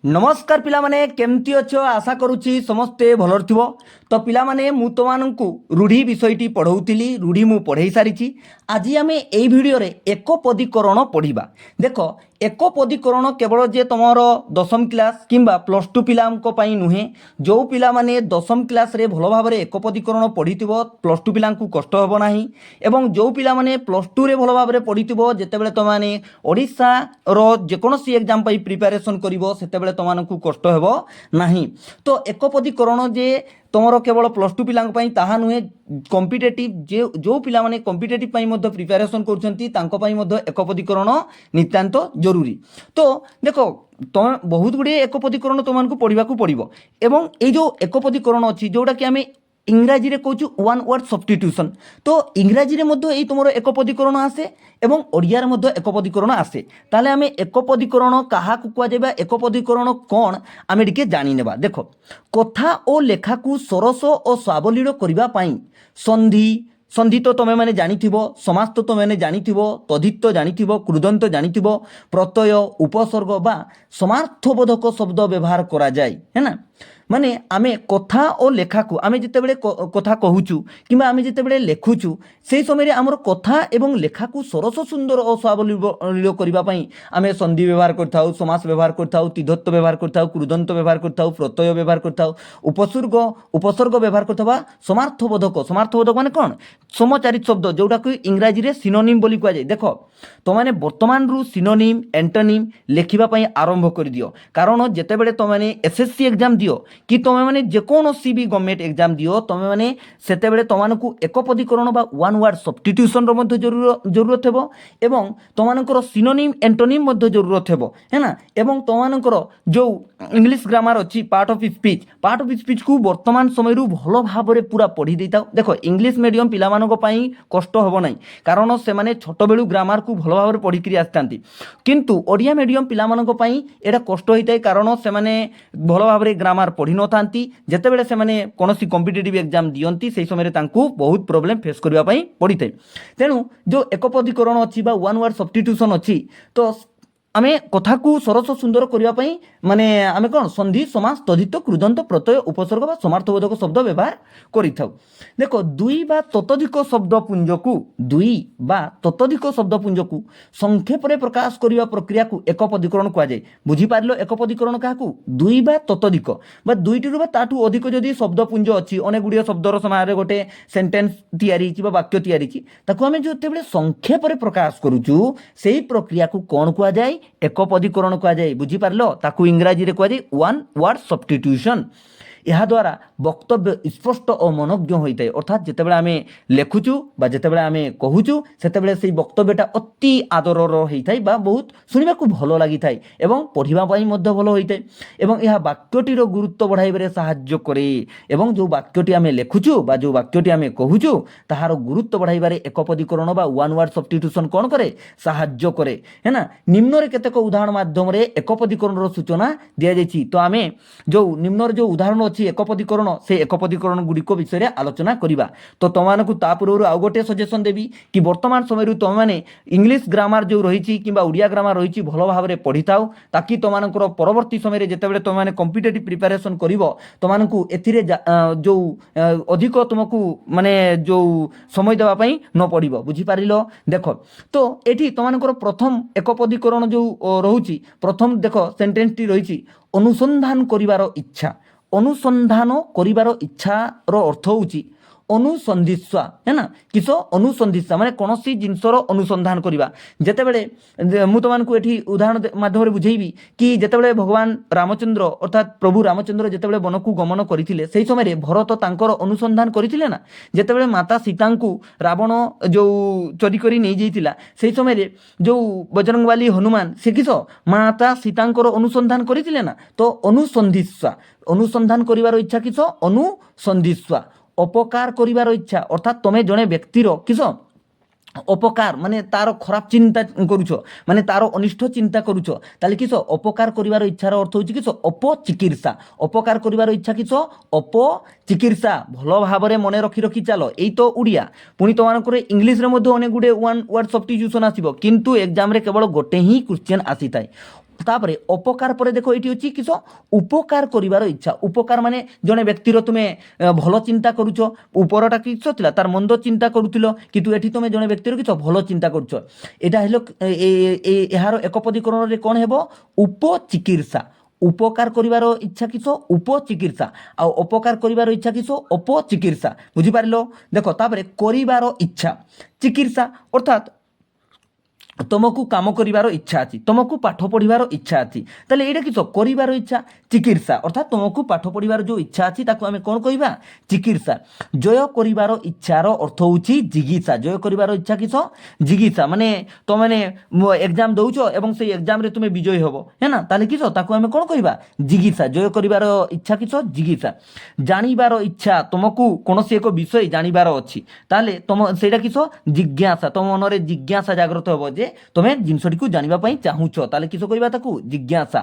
नमस्कार पिलामाने केमती अच्छो आशा करुच्ची समस्ते भलर थिबो। तो पिलामाने मु तुमको रूढ़ी विषयटी पढ़ौली रूढ़ी मु पढ़ई सारी। आज आम ए भिडियो एकपदीकरण पढ़ा। देख एकपदीकरण केवल जे तुम दशम क्लास किंबा प्लस टू पिलांई नुहे जो पिला माने दशम क्लास रे भल भाव एकपदीकरण पढ़ी प्लस टू पिला कष्ट हे ना एवं जो पिला माने प्लस टू रे भल भाव पढ़ी जितेबाला तुम मैंने ओडिशा रो जेकोसी एग्जाम प्रिपेरेसन कर तुमको कष्ट हेब नाही। तो एकपदीकरण जे तुमर केवल प्लस टू पिलांई ताहा नुहे कॉम्पिटेटिव जो पिला माने कॉम्पिटेटिव प्रिपेरेसन कर एकपदीकरण नितांत जरूरी। तो देख तुम बहुत गुड़े एकपदीकरण तुमको पढ़ा पड़ो एवं ये जो एकपदीकरण अच्छी जोटा कि आम इंग्राजी रे कहूँ वन वर्ड सब्स्टिट्यूशन। तो इंग्राजी रे मध्य यही तुम एकपदीकरण आसे एवं ओडिया रे मध्य एकपदीकरण आसे। ताले आमे एकपदीकरण क्या कुआ एकपदीकरण कौन आमे टिके जानी नेबा। देखो कथा और लेखा को सरस और स्वावलील करबा पई संधि संधि तो तुम मैंने जानिथिबो, समास तो तुम मैंने जानिथिबो, तद्धित तो जानिथिबो, कृदंत जानिथिबो, प्रत्यय उपसर्ग बा समार्थबोधक शब्द व्यवहार करा जाए है ना। माने आमे कथा और लेखा को आमे जितेबेले कथा कहूचु किंबा आमे जितेबेले लेखुचु से समय आमर कथा एवं लेखा को सरस सुंदर और स्वावलंबी करबा पई आमे संधि व्यवहार करथाउ, समास व्यवहार करथाउ, तिधत्व व्यवहार करथाउ, कृदंत व्यवहार करथाउ, प्रत्यय व्यवहार करथाउ, उपसर्ग उपसर्ग व्यवहार करथबा समार्थबोधक माने कोन समचारित शब्द जोटा कि इंग्राजी रे सिनोनिम बोली कह जाए। देख तुम मैंने बर्तमान रु सिनोनिम एंटोनिम लेखिबा पई आरंभ कर दियो कारण जेतेबेले तुम मैंने एसएससी एग्जाम दियो कि तुम मैंने जेकोसी भी गवर्नमेंट एग्जाम दियो तुम मैंने सेतेबेले तुमको एकपदीकरण बा वन वर्ड सब्स्टिट्यूशन रो जरूरत हेबो एवं तुमको सिनोनिम एंटोनिम मध्य जरूरत हेबो है ना। एवं तुमको जो इंग्लिश ग्रामर अच्छी पार्ट ऑफ स्पीच को वर्तमान समय भल भाव में पूरा पढ़ी देता। देखो इंग्लिश मीडियम पिला कष्ट हेब ना कारण से माने छोट बेलू ग्रामर को भल भाव में पढ़ी आसता किंतु ओडिया मीडियम पिला एटा कष्ट होता है कारण से माने भल भाव में ग्रामर पढ़ी न था जितेबाला से कौन कॉम्पिटिटिव एग्जाम दियंती से समय बहुत प्रोब्लेम फेस करने पड़ी था। तेणु जो एकपदीकरण अच्छी वन वर्ड सब्स्टिट्यूशन अच्छी तो आमे कथा को सरस सुंदर करने माने आमे कौन संधि समास तद्धित कृदंत प्रत्यय उपसर्ग बा समार्थबोधक शब्द व्यवहार करिथाउ। देखो दुई बा ततोधिक शब्दपुंज को संक्षेप रे प्रकाश करिवा प्रक्रिया को एकपदीकरण कह जाए। बुझी पारलो एकपदीकरण क्या दुई बा ततोधिक बा दुईटी बा ताठू अधिक जदि शब्दपुंज अच्छी अनेक गुड़िया शब्दर समय गोटे सेंटेंस तैयारी बा वाक्य तैयारी ताकू आमे जो संक्षेप रे प्रकाश करूचु सेही प्रक्रिया को कौन कह जाए एकपदीकरण कह जाए। बुझी पारलो ताकू इंग्राजी रे कह जाए वन वर्ड सब्स्टिट्यूशन। यह द्वारा वक्तव्य स्पष्ट और मनोज्ञ होता है अर्थात जितेबाला आम लेखुचु बा जितेबाला आम कहूचु सेतेबाला से वक्तव्यटा अति आदर होता है बा बहुत शुणा भल लगी था एवं पढ़ाई भल होता है एवं यह वाक्यटीर गुरुत्व बढ़ाइबारे साहाय्य करे एवं जो वाक्यटी आम लेखुचु बा जो वाक्यटी आम कहूचु ताहार गुरुत्व बढ़ाइबारे एकपदीकरण बा वन वर्ड सब्स्टिट्यूशन कौन करे साहाय्य करे है ना। निम्न केतेक उदाहरण माध्यम एकपदीकरण सूचना दि जाइए। तो आम जो निम्न जो उदाहरण अच्छी एकपदीकरण से एकपदीकरण गुड़िक विषय में आलोचना करवा। तो तुमको ता पूर्व आउ गोटे सजेसन देवी कि वर्तमान समय तुम मैंने इंग्लिश ग्रामर जो रही कि ओडिया ग्रामर रही भल भाव में पढ़ी थाओ ताकि तुमको परवर्ती समय जितेबाला तुम मैंने कॉम्पिटिटिव प्रिपेरेसन कर तुमको ए जो अधिक तुमको माने जो समय देवाई न पड़ो। बुझीपार देख तो ये तुमको प्रथम एकपदीकरण जो रोचे प्रथम देख सेंटेंस टी रही अनुसंधान करिवार इच्छा। अनुसंधान करिवार इच्छार अर्थ होची अनुसंधित्सा है ना किस अनुसंधित्सा माने कौन सी जिनसर अनुसंधान करवा। जितेबाला मु तुमको ये उदाहरण माध्यम बुझेबी कि जितेबाला भगवान रामचंद्र अर्थात प्रभु रामचंद्र जितेबाला वन को गमन करते से समय भरत तांकर अनुसंधान करते ना जितेबाला माता सीता को रावण जो चोरी कर नहीं जाइतिला से समय जो बजरंगबाली हनुमान से किस माता सीतांकर अनुसंधान करते ना। तो अनुसंधित्सा अनुसंधान करिवार इच्छा किस अनुसंधित्सा अपकार करिवार इच्छा अर्थात तुम जड़े व्यक्तिर किस अपकार माने तार खराब चिंता करुछ माने तार अनिष्ट चिंता करुछ ताले किस अपकार करिवार इच्छार अर्थ होची किस अपचिकित्सा अपकार करिवार इच्छा किस अपचिकित्सा भल भाव में मन रखी रखी चल यही तो उड़िया पुणी तुमको इंग्लीश रे मध्य अनेक गुड़े वन वर्ड सब्स्टिट्यूशन आसिबो किंतु एग्जाम रे केवल गोटे ही क्वेश्चन आसी थाए তাপরে অপকার পরে দেখো এটি হচ্ছে কিস উপকার করিবার ইচ্ছা। উপকার মানে জনে ব্যক্তির তুমি ভাল চিন্তা করুছ, উপরটা কিস লা তার মন্দ চিন্তা করুছিল, কিন্তু এটি তুমি জনে ব্যক্তির কিস ভাল চিন্তা করছ। এটা হল এর একপদীকরণে কোণ হব উপচিকিৎসা। উপকার করিবার ইচ্ছা কিস উপচিকিৎসা, আর অপকার করিবার ইচ্ছা কিস অপচিকিৎসা। বুঝিপারিল? দেখো তাপরে করিবার ইচ্ছা চিকিৎসা অর্থাৎ তোমাকে কাম করিবার ইচ্ছা আছে, তোমাকে পাঠ পড়িবার ইচ্ছা আছে, তাহলে এটা কিস করিবার ইচ্ছা চিকিৎসা, অর্থাৎ তোমাকে পাঠ পড়িবার যে ইচ্ছা আছে তাকে আমি কোণ কইবা চিকিৎসা। জয় করিবার ইচ্ছার অর্থ হচ্ছে জিজ্ঞাসা। জয় করিবার ইচ্ছা কিস জিজ্ঞাসা, মানে তুমি এক্সাম দৌছ এবং সেই এক্সামে তুমি বিজয়ী হব, হ্যাঁ না, তাহলে কিস তাকে আমি কোণ কইবা জিজ্ঞাসা। জয় করিবার ইচ্ছা কিস জিজ্ঞাসা। জানিবার ইচ্ছা, তোমাকে কৌশি এক বিষয় জানিবার অছি, তাহলে সেইটা কিস জিজ্ঞাসা। তোম মନରେ জিজ্ঞাসা জাগ্রত হব যে তুমি জিনিসটিকে জানিবা পাই চাহুছ, তাহলে কিস কইবা তাকু জিজ্ঞাসা।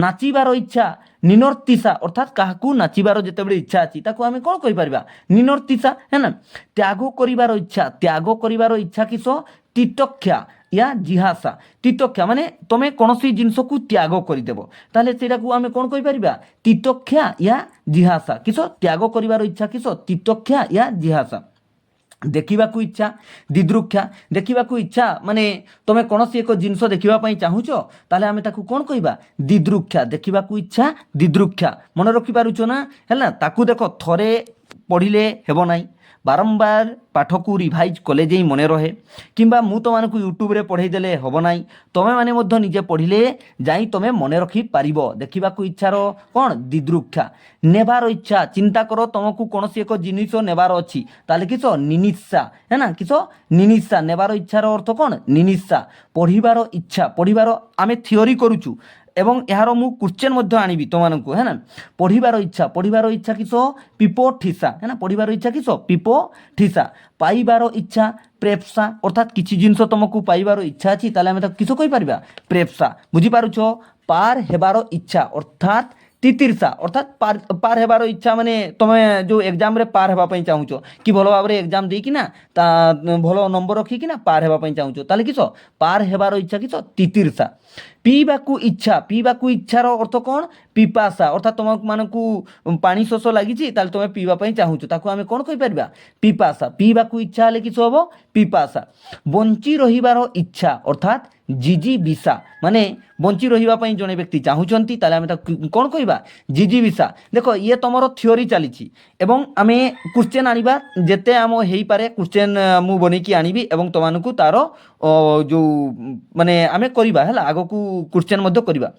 নাচিবার ইচ্ছা নিনর্তিসা, অর্থাৎ কাহাকু নাচিবার যেতবে ইচ্ছা আছে তাকে আমি কোণ কইপারিবা নিনর্তিসা, হ্যাঁ না। ত্যাগ করিবার ইচ্ছা, ত্যাগ করিবার ইচ্ছা কিস তিতক্ষা ইয়া জিহাসা। তিতক্ষা মানে তুমি কৌশি জিনিসকু ত্যাগ করিদেব, তাহলে সেটাকে আমি কোণ কইপারিবা তিতক্ষা ইয়া জিহাসা। কিস ত্যাগ করিবার ইচ্ছা কিস তিতক্ষা ইয়া জিহাসা। ଦେଖିବାକୁ ଇଚ୍ଛା ଦିଦୃକ୍ଷା। ଦେଖିବାକୁ ଇଚ୍ଛା ମାନେ ତୁମେ କୌଣସି ଏକ ଜିନିଷ ଦେଖିବା ପାଇଁ ଚାହୁଁଛ, ତାହେଲେ ଆମେ ତାକୁ କ'ଣ କହିବା ଦିଦୃକ୍ଷା। ଦେଖିବାକୁ ଇଚ୍ଛା ଦିଦୃକ୍ଷା। ମନେ ରଖିପାରୁଛ ନା? ହେଲା, ତାକୁ ଦେଖ ଥରେ ପଢ଼ିଲେ ହେବ ନାହିଁ, ବାରମ୍ବାର ପାଠକୁ ରିଭାଇଜ୍ କଲେ ଯାଇ ମନେ ରହେ, କିମ୍ବା ମୁଁ ତୁମମାନଙ୍କୁ ୟୁଟ୍ୟୁବରେ ପଢ଼େଇ ଦେଲେ ହେବ ନାହିଁ, ତୁମେମାନେ ମଧ୍ୟ ନିଜେ ପଢ଼ିଲେ ଯାଇ ତୁମେ ମନେ ରଖିପାରିବ। ଦେଖିବାକୁ ଇଚ୍ଛାର କ'ଣ ଦିଦୃକ୍ଷା। ନେବାର ଇଚ୍ଛା, ଚିନ୍ତା କର ତୁମକୁ କୌଣସି ଏକ ଜିନିଷ ନେବାର ଅଛି, ତାହେଲେ କିସ ନିନିଶା, ହେ ନା, କିସ ନିନିଶା। ନେବାର ଇଚ୍ଛାର ଅର୍ଥ କ'ଣ ନିନିଶା। ପଢ଼ିବାର ଇଚ୍ଛା, ପଢ଼ିବାର ଆମେ ଥିଓରି କରୁଛୁ এবং এর মু কোশ্চেন মধ্যে আনিবি তোমাকে, হ্যাঁ না। পড়িবার ইচ্ছা, পড়িবার ইচ্ছা কিস পিপঠিসা, হ্যাঁ না, পড়িবার ইচ্ছা কিস পিপঠিসা। পাইবার ইচ্ছা প্রেপসা, অর্থাৎ কিছু জিনিস তোমাকে পাইবার ইচ্ছা আছে, তাহলে আমি তাকে কিস কইপারিবা প্রেপসা। বুঝিপারুছ? পার হেবার ইচ্ছা অর্থাৎ তিতির্ষা, অর্থাৎ পার হেবার ইচ্ছা মানে তুমি যে এক্সামে পার হেবা পাই চাহুছ, কি ভালো ভাবে এক্সাম ଦେଇକିନା তা ভালো নম্বর রখিকিনা পার হেবা পাই চাহুছ, তাহলে কিস পার হেবার ইচ্ছা কিস তিতির্ষা। ପିଇବାକୁ ଇଚ୍ଛା, ପିଇବାକୁ ଇଚ୍ଛାର ଅର୍ଥ କ'ଣ ପିପାସା, ଅର୍ଥାৎ ତୁମମାନଙ୍କୁ ପାଣି ଶୋଷ ଲାଗିଛି, ତାହେଲେ ତୁମେ ପିଇବା ପାଇଁ ଚାହୁଁଛ, ତାକୁ ଆମେ କ'ଣ କହିପାରିବା ପିପାସା। ପିଇବାକୁ ଇଚ୍ଛା ହେଲେ କିସ ହେବ ପିପାସା। ବଞ୍ଚି ରହିବାର ଇଚ୍ଛା ଅର୍ଥାৎ ଜିଜିବିଷା, ମାନେ ବଞ୍ଚି ରହିବା ପାଇଁ ଜଣେ ବ୍ୟକ୍ତି ଚାହୁଁଛନ୍ତି, ତାହେଲେ ଆମେ ତାକୁ କ'ଣ କହିବା ଜିଜିବିଷା। ଦେଖ ଇଏ ତୁମର ଥିଓରି ଚାଲିଛି ଏବଂ ଆମେ କୋଶ୍ଚେନ୍ ଆଣିବା, ଯେତେ ଆମ ହେଇପାରେ କୋଶ୍ଚେନ୍ ମୁଁ ବନେଇକି ଆଣିବି ଏବଂ ତୁମମାନଙ୍କୁ ତାର ଯେଉଁ ମାନେ ଆମେ କରିବା ହେଲା, ଆଗକୁ କୋଶ୍ଚେନ୍ ମଧ୍ୟ କରିବା।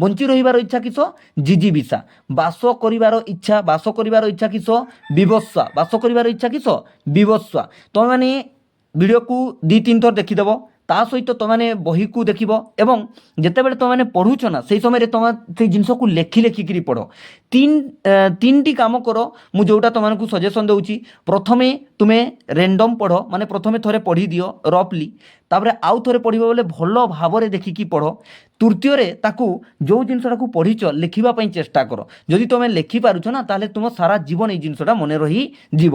ବଞ୍ଚି ରହିବାର ଇଚ୍ଛା କିସ ଜିଜିବିଷା। ବାସ କରିବାର ଇଚ୍ଛା, ବାସ କରିବାର ଇଚ୍ଛା କିସ ବିବସ୍ୱା। ବାସ କରିବାର ଇଚ୍ଛା କିସ ବିବସ୍ୱା। ତୁମେମାନେ ଭିଡ଼ିଓକୁ 2-3 ଥର ଦେଖିଦେବ, ତା ସହିତ ତୁମେ ବହିକୁ ଦେଖିବ ଏବଂ ଯେତେବେଳେ ତୁମେ ପଢ଼ୁଛ ନା ସେଇ ସମୟରେ ତୁମେ ସେଇ ଜିନିଷକୁ ଲେଖି ଲେଖିକିରି ପଢ଼। ତିନିଟି କାମ କର, ମୁଁ ଯେଉଁଟା ତୁମମାନଙ୍କୁ ସଜେସନ୍ ଦେଉଛି। ପ୍ରଥମେ ତୁମେ ରେଣ୍ଡମ୍ ପଢ଼, ମାନେ ପ୍ରଥମେ ଥରେ ପଢ଼ି ଦିଅ ରଫଲି, ତାପରେ ଆଉ ଥରେ ପଢ଼ିବ ବୋଲେ ଭଲ ଭାବରେ ଦେଖିକି ପଢ଼। ତୃତୀୟରେ ତାକୁ ଯେଉଁ ଜିନିଷଟାକୁ ପଢ଼ିଛ ଲେଖିବା ପାଇଁ ଚେଷ୍ଟା କର। ଯଦି ତୁମେ ଲେଖିପାରୁଛ ନା ତାହେଲେ ତୁମ ସାରା ଜୀବନ ଏଇ ଜିନିଷଟା ମନେ ରହିଯିବ।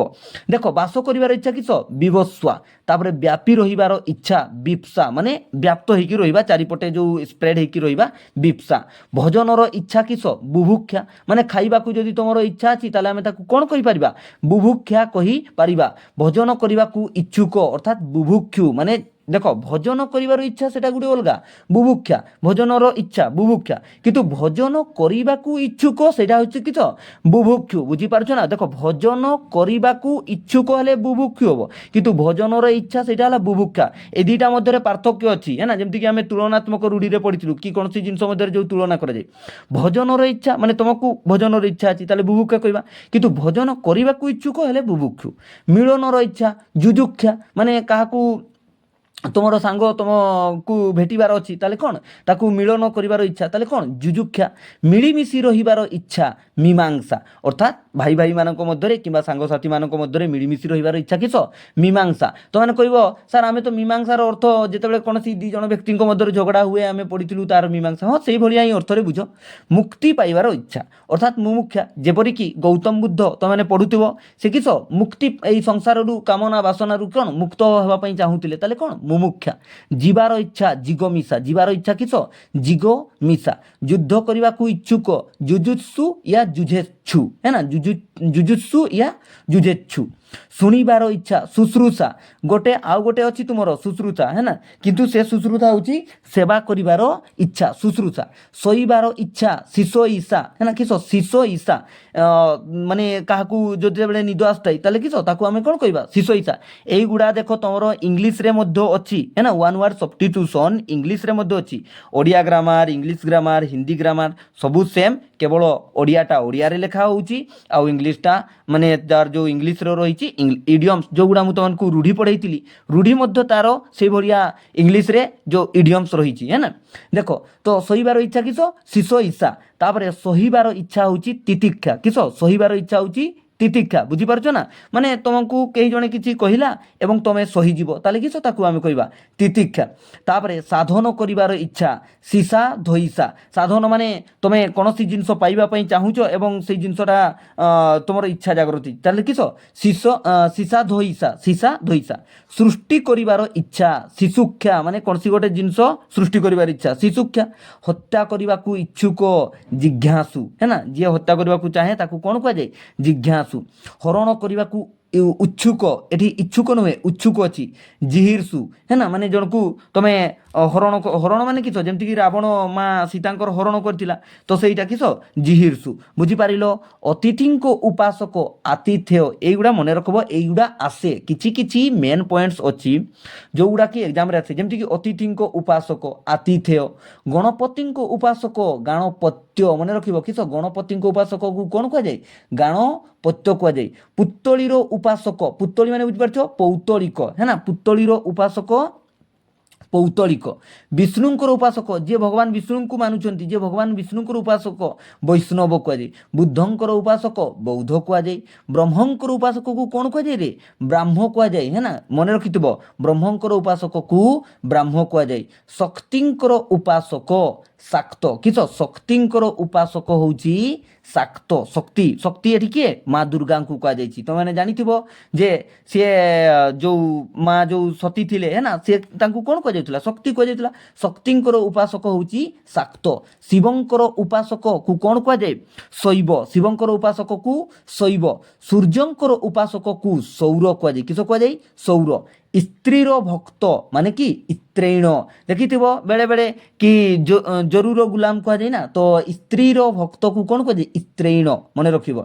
ଦେଖ ବାସ କରିବାର ଇଚ୍ଛା କିସ ବିବସ୍ୱା, ତାପରେ ବ୍ୟାପି ରହିବାର ଇଚ୍ଛା ବିପ୍ସା, ମାନେ ବ୍ୟାପ୍ତ ହେଇକି ରହିବା, ଚାରିପଟେ ଯେଉଁ ସ୍ପ୍ରେଡ୍ ହେଇକି ରହିବା ବିପ୍ସା। ଭୋଜନର ଇଚ୍ଛା କିସ ବୁଭୁକ୍ଷା, ମାନେ ଖାଇବାକୁ ଯଦି ତୁମର ଇଚ୍ଛା ଅଛି ତାହେଲେ ଆମେ ତାକୁ କ'ଣ କହିପାରିବା ବୁଭୁକ୍ଷା କହିପାରିବା। ଭୋଜନ କରିବାକୁ ଇଚ୍ଛୁକ ଅର୍ଥାৎ ବୁଭୁକ୍ଷୁ, ମାନେ ଦେଖ ଭୋଜନ କରିବାର ଇଚ୍ଛା ସେଟା ଗୋଟେ ଅଲଗା, ବୁଭୁକ୍ଷା ଭୋଜନର ଇଚ୍ଛା ବୁଭୁକ୍ଷା, କିନ୍ତୁ ଭୋଜନ କରିବାକୁ ଇଚ୍ଛୁକ ସେଇଟା ହେଉଛି କିସ ବୁଭୁକ୍ଷୁ। ବୁଝିପାରୁଛ ନା? ଦେଖ ଭୋଜନ କରିବାକୁ ଇଚ୍ଛୁକ ହେଲେ ବୁଭୁକ୍ଷୁ ହେବ, କିନ୍ତୁ ଭୋଜନର ଇଚ୍ଛା ସେଇଟା ହେଲା ବୁଭୁକ୍ଷା। ଏ ଦୁଇଟା ମଧ୍ୟରେ ପାର୍ଥକ୍ୟ ଅଛି, ହେ ନା। ଯେମିତିକି ଆମେ ତୁଳନାତ୍ମକ ରୂଢ଼ିରେ ପଢ଼ିଥିଲୁ କି କୌଣସି ଜିନିଷ ମଧ୍ୟରେ ଯେଉଁ ତୁଳନା କରାଯାଏ, ଭୋଜନର ଇଚ୍ଛା ମାନେ ତୁମକୁ ଭୋଜନର ଇଚ୍ଛା ଅଛି ତାହେଲେ ବୁଭୁକ୍ଷା କହିବା, କିନ୍ତୁ ଭୋଜନ କରିବାକୁ ଇଚ୍ଛୁକ ହେଲେ ବୁଭୁକ୍ଷୁ। ମିଳନର ଇଚ୍ଛା ଯୁଯୁକ୍ଷା, ମାନେ କାହାକୁ ତୁମର ସାଙ୍ଗ ତୁମକୁ ଭେଟିବାର ଅଛି ତାହେଲେ କ'ଣ ତାକୁ ମିଳନ କରିବାର ଇଚ୍ଛା, ତାହେଲେ କ'ଣ ଯୁଯୁକ୍ଷା। ମିଳିମିଶି ରହିବାର ଇଚ୍ଛା ମୀମାଂସା, ଅର୍ଥାତ୍ ଭାଇ ଭାଇମାନଙ୍କ ମଧ୍ୟରେ କିମ୍ବା ସାଙ୍ଗସାଥିମାନଙ୍କ ମଧ୍ୟରେ ମିଳିମିଶି ରହିବାର ଇଚ୍ଛା କିସ ମୀମାଂସା। ତୁମେ କହିବ ସାର୍ ଆମେ ତ ମୀମାଂସାର ଅର୍ଥ ଯେତେବେଳେ କୌଣସି ଦୁଇ ଜଣ ବ୍ୟକ୍ତିଙ୍କ ମଧ୍ୟରେ ଝଗଡ଼ା ହୁଏ ଆମେ ପଢ଼ିଥିଲୁ ତାର ମୀମାଂସା, ହଁ ସେଇଭଳିଆ ହିଁ ଅର୍ଥରେ ବୁଝ। ମୁକ୍ତି ପାଇବାର ଇଚ୍ଛା ଅର୍ଥାତ୍ ମୁମୁକ୍ଷା, ଯେପରିକି ଗୌତମ ବୁଦ୍ଧ ତୁମେ ପଢ଼ୁଥିବ, ସେ କିସ ମୁକ୍ତି ଏଇ ସଂସାରରୁ କାମନା ବାସନାରୁ କ'ଣ ମୁକ୍ତ ହେବା ପାଇଁ ଚାହୁଁଥିଲେ, ତାହେଲେ କ'ଣ ମୁମୁକ୍ଷା ଯିବାର ଇଚ୍ଛା ଜିଗ ମିଶା ଯିବାର ଇଚ୍ଛା କିସ ଜିଗ ମିଶା ଯୁଦ୍ଧ କରିବାକୁ ଇଚ୍ଛୁକ ଜୁଜୁତ୍ସୁ ୟା ଜୁଜେଛୁ ହେ ନା ଜୁଜୁତ୍ସୁ ୟା ଜୁଜେଛୁ ଶୁଣିବାର ଇଚ୍ଛା ଶୁଶ୍ରୂଷା ଆଉ ଗୋଟେ ଅଛି ତୁମର ଶୁଶ୍ରୂଷା ହେ ନା କିନ୍ତୁ ସେ ଶୁଶ୍ରୂଷା ହେଉଛି ସେବା କରିବାର ଇଚ୍ଛା ଶୁଶ୍ରୂଷା ଶୋଇବାର ଇଚ୍ଛା ଶିଶୋ ଇଶା ହେ ନା କିସ ଶିଶୋ ଇଶା ମାନେ କାହାକୁ ଯେତେବେଳେ ନିଦ ଆସୁଥାଏ ତାହେଲେ କିସ ତାକୁ ଆମେ କ'ଣ କହିବା ଶିଶୋ ଇଶା এইগুଡ଼ା ଦେଖ ତୁମର ଇଂଲିଶରେ ମଧ୍ୟ ଅଛି ହେ ନା ୱାନ୍ ୱାର୍ଡ଼ ସବଷ୍ଟିଟ୍ୟୁସନ୍ ଇଂଲିଶରେ ମଧ୍ୟ ଅଛି Odia grammar English grammar Hindi grammar ସବୁ ସେମ୍ କେବଳ ଓଡ଼ିଆଟା ଓଡ଼ିଆରେ ଲେଖା ହେଉଛି ଆଉ ଇଂଲିଶଟା ମାନେ ତାର ଯେଉଁ ଇଂଲିଶର ରହିଛି ଇଡ଼ିୟମ୍ସ ଯେଉଁଗୁଡ଼ା ମୁଁ ତୁମକୁ ରୂଢ଼ି ପଢ଼େଇଥିଲି ରୂଢ଼ି ମଧ୍ୟ ତାର ସେଇଭଳିଆ ଇଂଲିଶରେ ଯେଉଁ ଇଡ଼ିୟମ୍ସ ରହିଛି ହେ ନା ଦେଖ ତ ସହିବାର ଇଚ୍ଛା କିସ ଶିଶ ଇଚ୍ଛା ତାପରେ ସହିବାର ଇଚ୍ଛା ହେଉଛି ତିତିକ୍ଷା କିସ ସହିବାର ଇଚ୍ଛା ହେଉଛି ତିତିକ୍ଷା ବୁଝିପାରୁଛ ନା ମାନେ ତୁମକୁ କେହି ଜଣେ କିଛି କହିଲା ଏବଂ ତୁମେ ସହିଯିବ ତାହେଲେ କିସ ତାକୁ ଆମେ କହିବା ତିତିକ୍ଷା ତାପରେ ସାଧନ କରିବାର ଇଚ୍ଛା ସିସା ଧଇସା ସାଧନ ମାନେ ତୁମେ କୌଣସି ଜିନିଷ ପାଇବା ପାଇଁ ଚାହୁଁଛ ଏବଂ ସେଇ ଜିନିଷଟା ତୁମର ଇଚ୍ଛା ଜାଗ୍ରତ ତାହେଲେ କିସ ସିସା ଧଇସା ସୃଷ୍ଟି କରିବାର ଇଚ୍ଛା ଶିଶୁକ୍ଷା ମାନେ କୌଣସି ଗୋଟେ ଜିନିଷ ସୃଷ୍ଟି କରିବାର ଇଚ୍ଛା ଶିଶୁକ୍ଷା ହତ୍ୟା କରିବାକୁ ଇଚ୍ଛୁକ ଜିଜ୍ଞାସୁ ହେ ନା ଯିଏ ହତ୍ୟା କରିବାକୁ ଚାହେଁ ତାକୁ କ'ଣ କୁହାଯାଏ ଜିଜ୍ଞାସୁ ହରଣ କରିବାକୁ ଉଚ୍ଛୁକ ଏଠି ଇଚ୍ଛୁକ ନୁହେଁ ଉଚ୍ଛୁକ ଅଛି ଜିହିର୍ସୁ ହେ ନା ମାନେ ଜଣକୁ ତୁମେ ହରଣ ମାନେ କିସ ଯେମିତିକି ରାବଣ ମା ସୀତାଙ୍କର ହରଣ କରିଥିଲା ତ ସେଇଟା କିସ ଜିହିର୍ସୁ ବୁଝିପାରିଲ ଅତିଥିଙ୍କ ଉପାସକ ଆତିଥେୟ এইগুଡ଼ା ମନେ ରଖିବ এইଗୁଡ଼ା ଆସେ କିଛି କିଛି ମେନ୍ ପଏଣ୍ଟସ୍ ଅଛି ଯେଉଁଗୁଡ଼ା କି ଏକ୍ଜାମ୍ରେ ଆସେ ଯେମିତିକି ଅତିଥିଙ୍କ ଉପାସକ ଆତିଥେୟ ଗଣପତିଙ୍କ ଉପାସକ ଗାଣପତ୍ୟ ମନେ ରଖିବ କିସ ଗଣପତିଙ୍କ ଉପାସକକୁ କ'ଣ କୁହାଯାଏ ଗାଣପତ୍ୟ କୁହାଯାଏ ପୁତ୍ତଳିର ଉପାସକ ପୁତ୍ତଳି ମାନେ ବୁଝିପାରୁଛ ପୌତ୍ତଳିକ ହେ ନା ପୁତ୍ତଳିର ଉପାସକ ପୌତ୍ତଳିକ ବିଷ୍ଣୁଙ୍କର ଉପାସକ ଯିଏ ଭଗବାନ ବିଷ୍ଣୁଙ୍କୁ ମାନୁଛନ୍ତି ଯିଏ ଭଗବାନ ବିଷ୍ଣୁଙ୍କର ଉପାସକ ବୈଷ୍ଣବ କୁହାଯାଏ ବୁଦ୍ଧଙ୍କର ଉପାସକ ବୌଦ୍ଧ କୁହାଯାଏ ବ୍ରହ୍ମଙ୍କର ଉପାସକକୁ କ'ଣ କୁହାଯାଏ ରେ ବ୍ରାହ୍ମ କୁହାଯାଏ ହେ ନା ମନେ ରଖିଥିବ ବ୍ରହ୍ମଙ୍କର ଉପାସକକୁ ବ୍ରାହ୍ମ କୁହାଯାଏ ଶକ୍ତିଙ୍କର ଉପାସକ ଶାକ୍ତ କିସ ଶକ୍ତିଙ୍କର ଉପାସକ ହେଉଛି ଶାକ୍ତ ଶକ୍ତି ଏଠି କିଏ ମା ଦୁର୍ଗାଙ୍କୁ କୁହାଯାଇଛି ତୁମେମାନେ ଜାଣିଥିବ ଯେ ସିଏ ଯେଉଁ ମା ଯେଉଁ ସତୀ ଥିଲେ ହେ ନା ସେ ତାଙ୍କୁ କ'ଣ କୁହାଯାଉଥିଲା ଶକ୍ତି କୁହାଯାଉଥିଲା ଶକ୍ତିଙ୍କର ଉପାସକ ହେଉଛି ଶାକ୍ତ ଶିବଙ୍କର ଉପାସକକୁ କ'ଣ କୁହାଯାଏ ଶୈବ ଶିବଙ୍କର ଉପାସକକୁ ଶୈବ ସୂର୍ଯ୍ୟଙ୍କର ଉପାସକକୁ ସୌର କୁହାଯାଏ କିସ କୁହାଯାଏ ସୌର ସ୍ତ୍ରୀର ଭକ୍ତ ମାନେ କି ସ୍ତ୍ରୀଣ ଦେଖିଥିବ ବେଳେବେଳେ କି ଜରୁର ଗୁଲାମ କୁହାଯାଏ ନା ତ ସ୍ତ୍ରୀର ଭକ୍ତକୁ କ'ଣ କୁହାଯାଏ ସ୍ତ୍ରୀଣ ମନେ ରଖିବ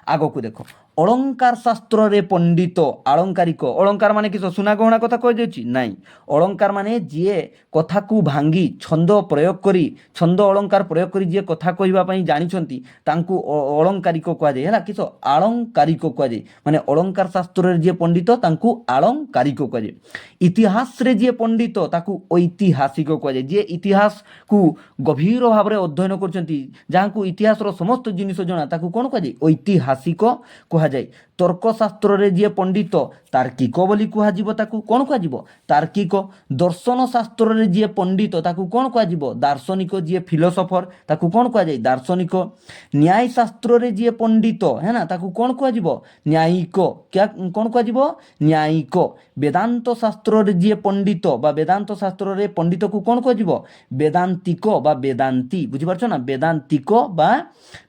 ଆଗକୁ ଦେଖ অলঙ্কার শাস্ত্রে পণ্ডিত আলঙ্কারিক অলঙ্কার মানে কি সুনা গহনা কথা কুযাଉଛି নাই অলঙ্কার মানে যিয়ে কথাকু ভাঙ্গি ছন্দ প্রয়োগ করি ছন্দ অলঙ্কার প্রয়োগ করি যিয়ে কথা কহিবা পাই জানিছন্তি তাঙ্কু অলঙ্কারিক কুযায় হেলা কিস আলঙ্কারিক কুযায় মানে অলঙ্কার শাস্ত্রে যিয়ে পণ্ডিত তাঙ্কু আলঙ্কারিক কুযায় ইতিহাসরে যিয়ে পণ্ডিত তাকু ঐতিহাসিক কুযায় যিয়ে ইতিহাসকু গভীর ভাবে অধ্যয়ন করছন্তি যাহাকু ইতিহাসর সমস্ত জিনিস জনা তাকু কোন কুযায় ঐতিহাসিক কুহাযায় তর্কশাস্ত্রে যিয়ে পণ্ডিত তার্কিক বলি কুহাଯିବ তাকু কোন কুহাଯିବ তার্কিক দর্শন শাস্ত্রে যিয়ে পণ্ডিত তাকু কোন কুহাଯିବ দার্শনিক যিয়ে ফিলোসফর তাকু কোন কুহাযায় দার্শনিক ন্যায় শাস্ত্রে যিয়ে পণ্ডিত হ্যাঁ না তাকু কোন কুহাଯିବ ন্যায়িক কোন কুহাଯିବ ন্যায়িক বেদান্ত শাস্ত্রে যিয়ে পণ্ডিত বা বেদান্ত শাস্ত্রে পণ্ডিতকু কোন কুহাଯିବ বেদান্তিক বা বেদান্তী বুঝিপারছ না বেদান্তিক বা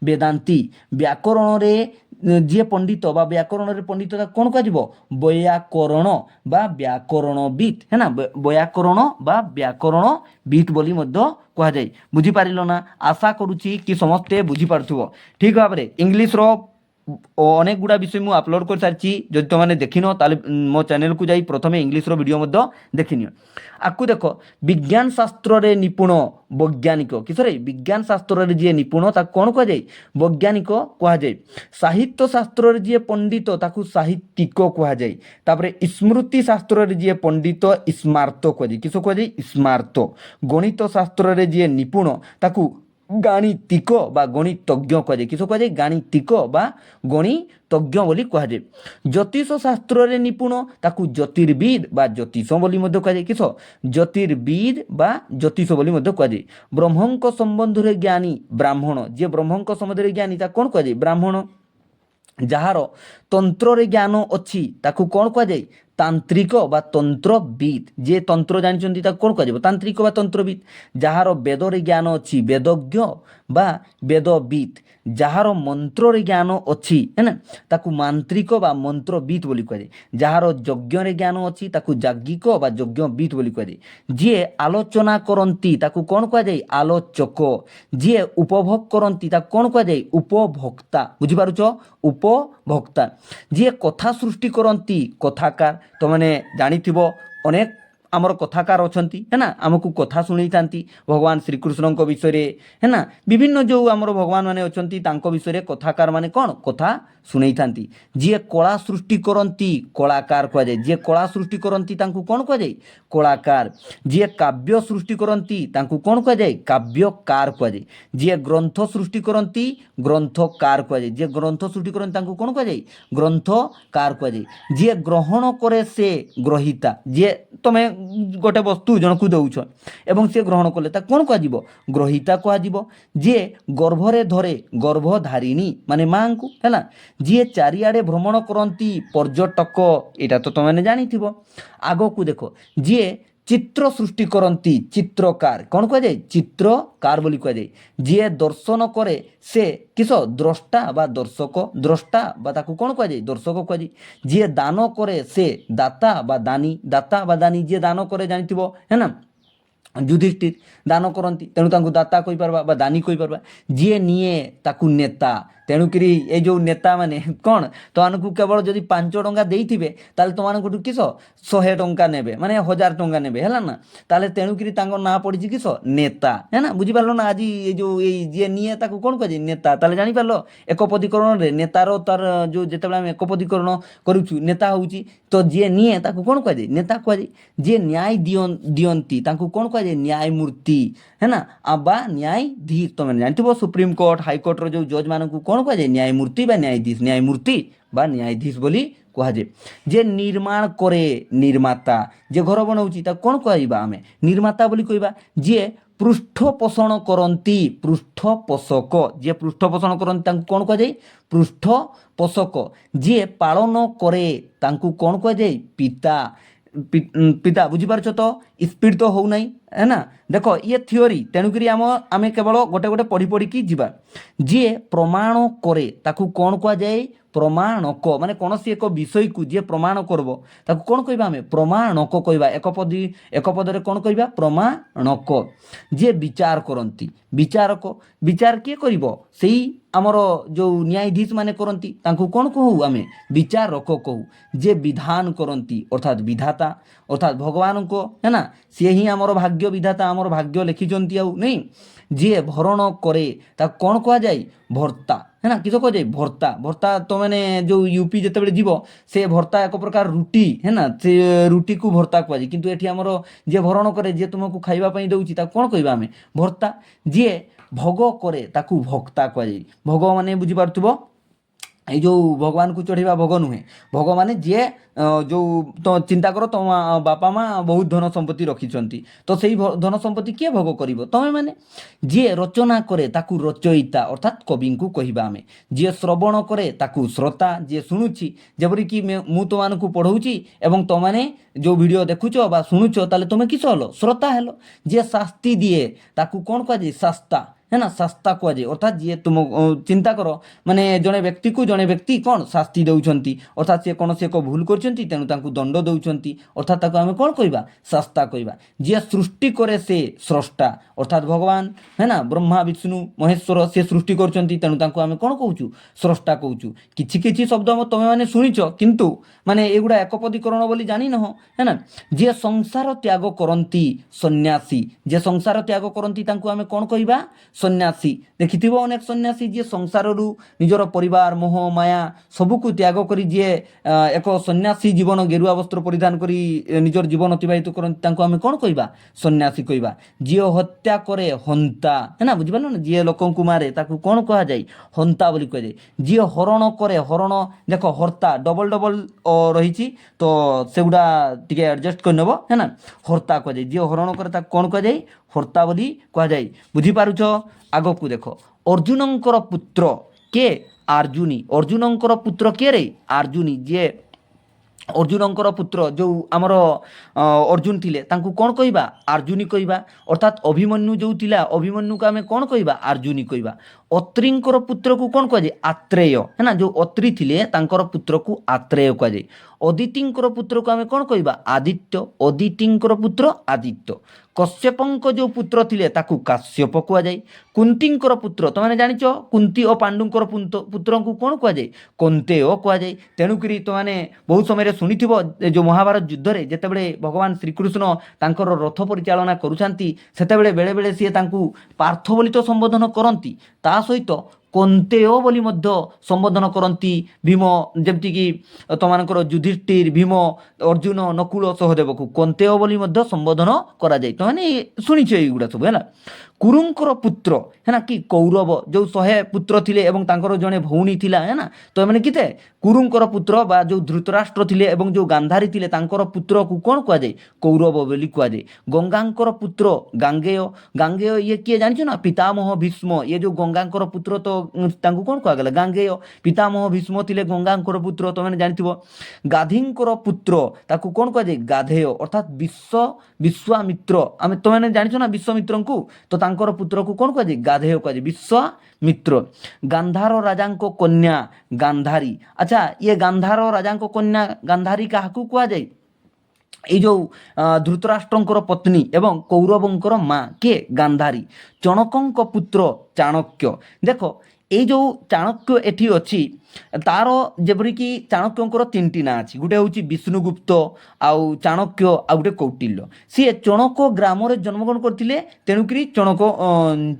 বেদান্তী ব্যাকরণরে যিয়ে পণ্ডিত বা ব্যাকরণের পণ্ডিত কোন কুহাଯିବ বৈয়াকরণ বা ব্যাকরণবিদ হ্যাঁ না বৈয়াকরণ বা ব্যাকরণবিদ বলি মধ্য কুহাযায় বুঝিপারিল না আশা করুছি কি সমস্তে বুঝিপারুথিব ঠিক ভাবে ইংলিশর অনেক গুড়া বিষয় মু আপলোড করে সারিছি যদি তোমাকে দেখিন তাহলে মো চ্যানেলকু যাই প্রথমে ইংলিশর ভিডিও মধ্য দেখিনিও আকু দেখ বিজ্ঞান শাস্ত্রে নিপুণ বৈজ্ঞানিক কিসরে বিজ্ঞান শাস্ত্রে যিয়ে নিপুণ তাকে কোণ কুহাযায় বৈজ্ঞানিক কুহাযায় সাহিত্য শাস্ত্রে যিয়ে পণ্ডিত তাকে সাহিত্যিক কুহাযায় তারপরে স্মৃতি শাস্ত্রে যিয়ে পণ্ডিত স্মার্ত কুহাযায় কিস কুহাযায় স্মার্ত গণিত শাস্ত্রে যিয়ে নিপুণ তাকে গাণিতিক বা গণিতজ্ঞ কুহাযায় কিস কুহাযায় গাণিতিক বা গণিতজ্ঞ বলি কুহাযায় জ্যোতিষ শাস্ত্রে নিপুণ তাকু জ্যোতির্বিদ বা জ্যোতিষ বলি মধ্য কুহাযায় কিস জ্যোতির্বিদ বা জ্যোতিষ বলি মধ্য কুহাযায় ব্রহ্মঙ্ক সম্বন্ধরে জ্ঞানী ব্রাহ্মণ যে ব্রহ্মঙ্ক সম্বন্ধরে জ্ঞানী তা কোন কুহাযায় ব্রাহ্মণ ଯାହାର ତନ୍ତ୍ରରେ ଜ୍ଞାନ ଅଛି ତାକୁ କ'ଣ କୁହାଯାଏ? ତାନ୍ତ୍ରିକ ବା ତନ୍ତ୍ରବିତ୍। ଯିଏ ତନ୍ତ୍ର ଜାଣିଛନ୍ତି ତାକୁ କ'ଣ କୁହାଯିବ? ତାନ୍ତ୍ରିକ ବା ତନ୍ତ୍ରବିତ୍। ଯାହାର ବେଦରେ ଜ୍ଞାନ ଅଛି ବେଦଜ୍ଞ ବା ବେଦବିତ୍। ଯାହାର ମନ୍ତ୍ରରେ ଜ୍ଞାନ ଅଛି ନା ତାକୁ ମାନ୍ତ୍ରିକ ବା ମନ୍ତ୍ରବିତ୍ ବୋଲି କୁହାଯାଏ। ଯାହାର ଯଜ୍ଞରେ ଜ୍ଞାନ ଅଛି ତାକୁ ଯାଜ୍ଞିକ ବା ଯଜ୍ଞବିତ୍ ବୋଲି କୁହାଯାଏ। ଯିଏ ଆଲୋଚନା କରନ୍ତି ତାକୁ କ'ଣ କୁହାଯାଏ? ଆଲୋଚକ। ଯିଏ ଉପଭୋଗ କରନ୍ତି ତାକୁ କ'ଣ କୁହାଯାଏ? ଉପଭୋକ୍ତା। ବୁଝିପାରୁଛ? ଉପଭୋକ୍ତା। ଯିଏ କଥା ସୃଷ୍ଟି କରନ୍ତି କଥାକାର। ତୁମେ ଜାଣିଥିବ ଅନେକ ଆମର କଥାକାର ଅଛନ୍ତି ନା ଆମକୁ କଥା ଶୁଣେଇଥାନ୍ତି ଭଗବାନ ଶ୍ରୀକୃଷ୍ଣଙ୍କ ବିଷୟରେ ନା ବିଭିନ୍ନ ଯେଉଁ ଆମର ଭଗବାନ ମାନେ ଅଛନ୍ତି ତାଙ୍କ ବିଷୟରେ କଥାକାର ମାନେ କ'ଣ କଥା ଶୁଣେଇଥାନ୍ତି। ଯିଏ କଳା ସୃଷ୍ଟି କରନ୍ତି କଳାକାର କୁହାଯାଏ। ଯିଏ କଳା ସୃଷ୍ଟି କରନ୍ତି ତାଙ୍କୁ କ'ଣ କୁହାଯାଏ? କଳାକାର। ଯିଏ କାବ୍ୟ ସୃଷ୍ଟି କରନ୍ତି ତାଙ୍କୁ କ'ଣ କୁହାଯାଏ? କାବ୍ୟକାର କୁହାଯାଏ। ଯିଏ ଗ୍ରନ୍ଥ ସୃଷ୍ଟି କରନ୍ତି ଗ୍ରନ୍ଥକାର କୁହାଯାଏ। ଯିଏ ଗ୍ରନ୍ଥ ସୃଷ୍ଟି କରନ୍ତି ତାଙ୍କୁ କ'ଣ କୁହାଯାଏ? ଗ୍ରନ୍ଥକାର କୁହାଯାଏ। ଯିଏ ଗ୍ରହଣ କରେ ସେ ଗ୍ରହିତା। ଯିଏ ତୁମେ ଗୋଟେ ବସ୍ତୁ ଜଣକୁ ଦେଉଛ ଏବଂ ସେ ଗ୍ରହଣ କଲେ ତାକୁ କ'ଣ କୁହାଯିବ? ଗ୍ରହିତା କୁହାଯିବ। ଯିଏ ଗର୍ଭରେ ଧରେ ଗର୍ଭଧାରିଣୀ ମାନେ ମାଆଙ୍କୁ ହେଲା। ଯିଏ ଚାରିଆଡ଼େ ଭ୍ରମଣ କରନ୍ତି ପର୍ଯ୍ୟଟକ। ଏଇଟା ତ ତୁମେ ଜାଣିଥିବ। ଆଗକୁ ଦେଖ, ଯିଏ ଚିତ୍ର ସୃଷ୍ଟି କରନ୍ତି ଚିତ୍ରକାର। କ'ଣ କୁହାଯାଏ? ଚିତ୍ରକାର ବୋଲି କୁହାଯାଏ। ଯିଏ ଦର୍ଶନ କରେ ସେ କିସ? ଦ୍ରଷ୍ଟା ବା ଦର୍ଶକ। ଦ୍ରଷ୍ଟା ବା ତାକୁ କ'ଣ କୁହାଯାଏ? ଦର୍ଶକ କୁହାଯାଏ। ଯିଏ ଦାନ କରେ ସେ ଦାତା ବା ଦାନୀ। ଦାତା ବା ଦାନୀ। ଯିଏ ଦାନ କରେ ଜାଣିଥିବ ହେ ନା ଯୁଧିଷ୍ଠିର ଦାନ କରନ୍ତି ତେଣୁ ତାଙ୍କୁ ଦାତା କହିପାରବା ବା ଦାନୀ କହିପାରବା। ଯିଏ ନିଏ ତାକୁ ନେତା। ତେଣୁକରି ଏଇ ଯେଉଁ ନେତାମାନେ କ'ଣ ତୁମମାନଙ୍କୁ କେବଳ ଯଦି 5 ଟଙ୍କା ଦେଇଥିବେ ତାହେଲେ ତୁମମାନଙ୍କଠୁ କିସ 100 ଟଙ୍କା ନେବେ ମାନେ 1000 ଟଙ୍କା ନେବେ ହେଲା ନା। ତାହେଲେ ତେଣୁକରି ତାଙ୍କ ନାଁ ପଡ଼ିଛି କିସ? ନେତା। ହେ ନା ବୁଝିପାରିଲ ନା? ଆଜି ଏଇ ଯେଉଁ ଏଇ ଯିଏ ନିଏ ତାକୁ କ'ଣ କୁହାଯାଏ? ନେତା। ତାହେଲେ ଜାଣିପାରିଲ ଏକପଦୀକରଣରେ ନେତାର ତାର ଯେଉଁ ଯେତେବେଳେ ଆମେ ଏକପଦୀକରଣ କରୁଛୁ ନେତା ହେଉଛି ତ ଯିଏ ନିଏ ତାକୁ କ'ଣ କୁହାଯାଏ? ନେତା କୁହାଯାଏ। ଯିଏ ନ୍ୟାୟ ଦିଅନ୍ତି ତାଙ୍କୁ କ'ଣ କୁହାଯାଏ? ନ୍ୟାୟମୂର୍ତ୍ତି है ना ବା ନ୍ୟାୟାଧୀଶ। ତୁମେ ଜାଣିଥିବ ସୁପ୍ରିମକୋର୍ଟ ହାଇକୋର୍ଟର ଯେଉଁ ଜଜ୍ମାନଙ୍କୁ କ'ଣ କୁହାଯାଏ? ନ୍ୟାୟମୂର୍ତ୍ତି ବା ନ୍ୟାୟାଧୀଶ। ନ୍ୟାୟମୂର୍ତ୍ତି ବା ନ୍ୟାୟାଧୀଶ ବୋଲି କୁହାଯାଏ। ଯେ ନିର୍ମାଣ କରେ ନିର୍ମାତା। ଯେ ଘର ବନାଉଛି ତାକୁ କ'ଣ କହିବା? ଆମେ ନିର୍ମାତା ବୋଲି କହିବା। ଯିଏ ପୃଷ୍ଠପୋଷଣ କରନ୍ତି ପୃଷ୍ଠପୋଷକ। ଯିଏ ପୃଷ୍ଠପୋଷଣ କରନ୍ତି ତାଙ୍କୁ କ'ଣ କୁହାଯାଏ? ପୃଷ୍ଠପୋଷକ। ଯିଏ ପାଳନ କରେ ତାଙ୍କୁ କ'ଣ କୁହାଯାଏ? ପିତା। ପିତା। ବୁଝିପାରୁଛ ତ? ସ୍ପିଡ୍ ତ ହେଉନାହିଁ है ना। देख ये थियोरी तेणुकरी आमे केवल गोटे गोटे पढ़ी पढ़ी ଯିବା। ଯିଏ ପ୍ରମାଣ କରେ ତାକୁ କ'ଣ କୁହାଯାଏ? ପ୍ରମାଣକ। ମାନେ କୌଣସି ଏକ ବିଷୟକୁ ଯିଏ ପ୍ରମାଣ କରିବ ତାକୁ କ'ଣ କହିବା? ଆମେ ପ୍ରମାଣକ କହିବା। ଏକ ପଦରେ କ'ଣ କହିବା? ପ୍ରମାଣକ। ଯିଏ ବିଚାର କରନ୍ତି ବିଚାରକ। ବିଚାର କିଏ କରିବ? ସେଇ ଆମର ଯେଉଁ ନ୍ୟାୟାଧୀଶ ମାନେ କରନ୍ତି ତାଙ୍କୁ କ'ଣ କହୁ? ଆମେ ବିଚାରକ କହୁ। ଯିଏ ବିଧାନ କରନ୍ତି ଅର୍ଥାତ୍ ବିଧାତା ଅର୍ଥାତ୍ ଭଗବାନଙ୍କ है ना ସିଏ ହିଁ ଆମର ଭାଗ୍ୟ ବିଧାତା ଆମର ଭାଗ୍ୟ ଲେଖିଛନ୍ତି ଆଉ ନାଇଁ। ଯିଏ ଭରଣ କରେ ତାକୁ କ'ଣ କୁହାଯାଏ? ଭର୍ତ୍ତା है ना। କିସ କୁହାଯାଏ? ଭର୍ତ୍ତା। ଭର୍ତ୍ତା ତୁମେ ଯେଉଁ ୟୁପି ଯେତେବେଳେ ଯିବ ସେ ଭର୍ତ୍ତା ଏକ ପ୍ରକାର ରୁଟି है ना ସେ ରୁଟିକୁ ଭର୍ତ୍ତା କୁହାଯାଏ। କିନ୍ତୁ ଏଠି ଆମର ଯିଏ ଭରଣ କରେ ଯିଏ ତୁମକୁ ଖାଇବା ପାଇଁ ଦେଉଛି ତାକୁ କ'ଣ କହିବା? ଆମେ ଭର୍ତ୍ତା। ଯିଏ ଭୋଗ କରେ ତାକୁ ଭକ୍ତା କୁହାଯାଏ। ଭୋଗ ମାନେ ବୁଝିପାରୁଥିବ এই ଯେଉଁ ଭଗବାନଙ୍କୁ ଚଢ଼େଇବା ଭୋଗ ନୁହେଁ। ଭୋଗ ମାନେ ଯିଏ ଯେଉଁ ତ ଚିନ୍ତା କର ତମ ବାପା ମା ବହୁତ ଧନ ସମ୍ପତ୍ତି ରଖିଛନ୍ତି ତ ସେଇ ଧନ ସମ୍ପତ୍ତି କିଏ ଭୋଗ କରିବ? ତମେ ମାନେ। ଯିଏ ରଚନା କରେ ତାକୁ ରଚୟିତା ଅର୍ଥାତ୍ କବିଙ୍କୁ କହିବା ଆମେ। ଯିଏ ଶ୍ରବଣ କରେ ତାକୁ ଶ୍ରୋତା। ଯିଏ ଶୁଣୁଛି ଯେପରିକି ମୁଁ ତୁମମାନଙ୍କୁ ପଢ଼ଉଛି ଏବଂ ତୁମମାନେ ଯେଉଁ ଭିଡ଼ିଓ ଦେଖୁଛ ବା ଶୁଣୁଛ ତାହେଲେ ତୁମେ କିସ ହେଲ? ଶ୍ରୋତା ହେଲ। ଯିଏ ଶାସ୍ତି ଦିଏ ତାକୁ କ'ଣ କୁହାଯାଏ? ଶାସ୍ତା है ना। शास्ता कुआजे अर्थात जी तुम चिंता कर माने जड़े व्यक्ति को जड़े व्यक्ति कौन शास्ति दौरान अर्थात सी कौन से एक भूल कर दंड दौरान अर्थात आम कौन कहवा? शास्ता कहवा। जी सृष्टि करे से स्रष्टा अर्थात भगवान है ना ब्रह्मा विष्णु महेश्वर से सृष्टि करूँ आम कौन कहूँ? स्रष्टा कहूँ। कि शब्द तुम मैंने शुणिच किंतु माने एगुड़ा एकपदीकरण बोली जानी न है ना। जी संसार त्याग करती सन्यासी। जे संसार त्याग करती आम कौन कहवा? सन्यासी। देखिथिब अनेक सन्यासी जी संसार निजर परिवार मोह माया सबको त्याग करी जी एक सन्यासी जीवन गेरुआ वस्त्र परिधान करी निजर जीवन अतिबाहित करती आम कौन कहवा? सन्यासी कहवा। जी हत्या करे हंता है ना। बुझिपार ना। जी लोक मारे ताकू कौन कह जाए? हंता बोली कह जाए। जी हरण करे हरण देख हर्ता डबल डबल रही तो सेगुड़ा टिके एडजस्ट करनेब है ना। हर्ता कह जाए। जी हरण करे ताकू कौन कह जाए? हर्ता बोली कह जाए। बुझिपारुछ? आगकू देख अर्जुनंकर पुत्र के ଆର୍ଜୁନି ଅର୍ଜୁନଙ୍କର ପୁତ୍ର କିଏ ରେ ଆର୍ଜୁନି ଯିଏ ଅର୍ଜୁନଙ୍କର ପୁତ୍ର ଯେଉଁ ଆମର ଅର୍ଜୁନ ଥିଲେ ତାଙ୍କୁ କ'ଣ କହିବା ଆର୍ଜୁନି କହିବା ଅର୍ଥାତ୍ ଅଭିମନ୍ୟୁ ଯେଉଁ ଥିଲା ଅଭିମନ୍ୟୁକୁ ଆମେ କ'ଣ କହିବା ଆର୍ଜୁନି କହିବା ଅତ୍ରିଙ୍କର ପୁତ୍ରକୁ କ'ଣ କୁହାଯାଏ ଆତ୍ରେୟ ହେଲା ଯେଉଁ ଅତ୍ରି ଥିଲେ ତାଙ୍କର ପୁତ୍ରକୁ ଆତ୍ରେୟ କୁହାଯାଏ ଅଦିତିଙ୍କର ପୁତ୍ରକୁ ଆମେ କ'ଣ କହିବା ଆଦିତ୍ୟ ଅଦିତିଙ୍କର ପୁତ୍ର ଆଦିତ୍ୟ କଶ୍ୟପଙ୍କ ଯେଉଁ ପୁତ୍ର ଥିଲେ ତାକୁ କାଶ୍ୟପ କୁହାଯାଏ କୁନ୍ତୀଙ୍କର ପୁତ୍ର ତୁମେ ଜାଣିଛ କୁନ୍ତୀ ଓ ପାଣ୍ଡୁଙ୍କର ପୁତ୍ରଙ୍କୁ କ'ଣ କୁହାଯାଏ କୌନ୍ତେୟ କୁହାଯାଏ ତେଣୁକରି ତୁମେ ବହୁତ ସମୟରେ ଶୁଣିଥିବ ଯେଉଁ ମହାଭାରତ ଯୁଦ୍ଧରେ ଯେତେବେଳେ ଭଗବାନ ଶ୍ରୀକୃଷ୍ଣ ତାଙ୍କର ରଥ ପରିଚାଳନା କରୁଛନ୍ତି ସେତେବେଳେ ବେଳେବେଳେ ସିଏ ତାଙ୍କୁ ପାର୍ଥ ବୋଲି ତ ସମ୍ବୋଧନ କରନ୍ତି ତା ସହିତ କୌନ୍ତେୟ ବୋଲି ମଧ୍ୟ ସମ୍ବୋଧନ କରନ୍ତି ଭୀମ ଯେମିତିକି ତୁମମାନଙ୍କର ଯୁଧିଷ୍ଠିର ଭୀମ ଅର୍ଜୁନ ନକୁଳ ସହଦେବକୁ କୌନ୍ତେୟ ବୋଲି ମଧ୍ୟ ସମ୍ବୋଧନ କରାଯାଏ ତୁମେ ଶୁଣିଛ ଏଇଗୁଡ଼ା ସବୁ ହେଲା କୁରୁଙ୍କର ପୁତ୍ର ହେଲା କି କୌରବ ଯେଉଁ 100 ପୁତ୍ର ଥିଲେ ଏବଂ ତାଙ୍କର ଜଣେ ଭଉଣୀ ଥିଲା ହେଲା ତ ଏମାନେ କେତେ କୁରୁଙ୍କର ପୁତ୍ର ବା ଯେଉଁ ଧୃତରାଷ୍ଟ୍ର ଥିଲେ ଏବଂ ଯେଉଁ ଗାନ୍ଧାରୀ ଥିଲେ ତାଙ୍କର ପୁତ୍ରକୁ କ'ଣ କୁହାଯାଏ କୌରବ ବୋଲି କୁହାଯାଏ ଗଙ୍ଗାଙ୍କର ପୁତ୍ର ଗାଙ୍ଗେୟ ଗାଙ୍ଗେୟ ଇଏ କିଏ ଜାଣିଛ ନା ପିତାମହ ଭୀଷ୍ମ ଇଏ ଯେଉଁ ଗଙ୍ଗାଙ୍କର ପୁତ୍ର ତ ତାଙ୍କୁ କ'ଣ କୁହାଗଲା ଗାଙ୍ଗେୟ ପିତାମହ ଭୀଷ୍ମ ଥିଲେ ଗଙ୍ଗାଙ୍କର ପୁତ୍ର ତୁମେ ଜାଣିଥିବ ଗାଧିଙ୍କର ପୁତ୍ର ତାକୁ କ'ଣ କୁହାଯାଏ ଗାଧେୟ ଅର୍ଥାତ୍ ବିଶ୍ୱାମିତ୍ର ଆମେ ତୁମେ ଜାଣିଛ ନା ବିଶ୍ୱାମିତ୍ରଙ୍କୁ ତ ତାଙ୍କର ପୁତ୍ରକୁ କ'ଣ କୁହାଯାଏ ଗାଧେୟ କୁହାଯାଏ ବିଶ୍ୱାମିତ୍ର ଗାନ୍ଧାର ରାଜାଙ୍କ କନ୍ୟା ଗାନ୍ଧାରୀ ଆଚ୍ଛା ଇଏ ଗାନ୍ଧାର ରାଜାଙ୍କ କନ୍ୟା ଗାନ୍ଧାରୀ କାହାକୁ କୁହାଯାଏ এই ଯେଉଁ ଧୃତରାଷ୍ଟ୍ରଙ୍କର ପତ୍ନୀ ଏବଂ କୌରବଙ୍କର ମା କିଏ ଗାନ୍ଧାରୀ ଚଣକଙ୍କ ପୁତ୍ର ଚାଣକ୍ୟ ଦେଖ এই ଯେଉଁ ଚାଣକ୍ୟ ଏଠି ଅଛି ତାର ଯେପରିକି ଚାଣକ୍ୟଙ୍କର 3ଟି ନାଁ ଅଛି ଗୋଟେ ହେଉଛି ବିଷ୍ଣୁଗୁପ୍ତ ଆଉ ଚାଣକ୍ୟ ଆଉ ଗୋଟେ କୌଟିଲ୍ୟ ସିଏ ଚଣକ ଗ୍ରାମରେ ଜନ୍ମଗ୍ରହଣ କରିଥିଲେ ତେଣୁକରି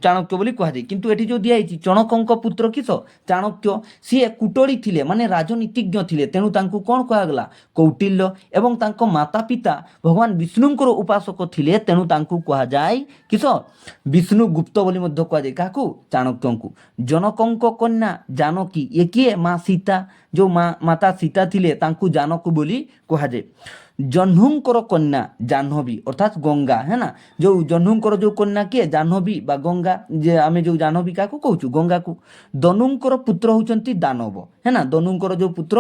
ଚାଣକ୍ୟ ବୋଲି କୁହାଯାଏ କିନ୍ତୁ ଏଠି ଯେଉଁ ଦିଆହେଇଛି ଚଣକଙ୍କ ପୁତ୍ର କିସ ଚାଣକ୍ୟ ସିଏ କୁଟଳୀ ଥିଲେ ମାନେ ରାଜନୀତିଜ୍ଞ ଥିଲେ ତେଣୁ ତାଙ୍କୁ କ'ଣ କୁହାଗଲା କୌଟିଲ୍ୟ ଏବଂ ତାଙ୍କ ମାତା ପିତା ଭଗବାନ ବିଷ୍ଣୁଙ୍କର ଉପାସକ ଥିଲେ ତେଣୁ ତାଙ୍କୁ କୁହାଯାଏ କିସ ବିଷ୍ଣୁଗୁପ୍ତ ବୋଲି ମଧ୍ୟ କୁହାଯାଏ କାହାକୁ ଚାଣକ୍ୟଙ୍କୁ ଜନକଙ୍କ କନ୍ୟା ଜାନକୀ ଇଏ କିଏ ମା ସୀତା ଯେଉଁ ମାତା ସୀତା ଥିଲେ ତାଙ୍କୁ ଜାନକ ବୋଲି କୁହାଯାଏ ଜହ୍ନୁଙ୍କର କନ୍ୟା ଜାହ୍ନବୀ ଅର୍ଥାତ୍ ଗଙ୍ଗା ହେ ନା ଯେଉଁ ଜହ୍ନୁଙ୍କର ଯେଉଁ କନ୍ୟା କିଏ ଜାହ୍ନବୀ ବା ଗଙ୍ଗା ଯେ ଆମେ ଯେଉଁ ଜାହ୍ନବୀ କାହାକୁ କହୁଛୁ ଗଙ୍ଗାକୁ ଦନୁଙ୍କର ପୁତ୍ର ହେଉଛନ୍ତି ଦାନବ ହେ ନା ଦନୁଙ୍କର ଯେଉଁ ପୁତ୍ର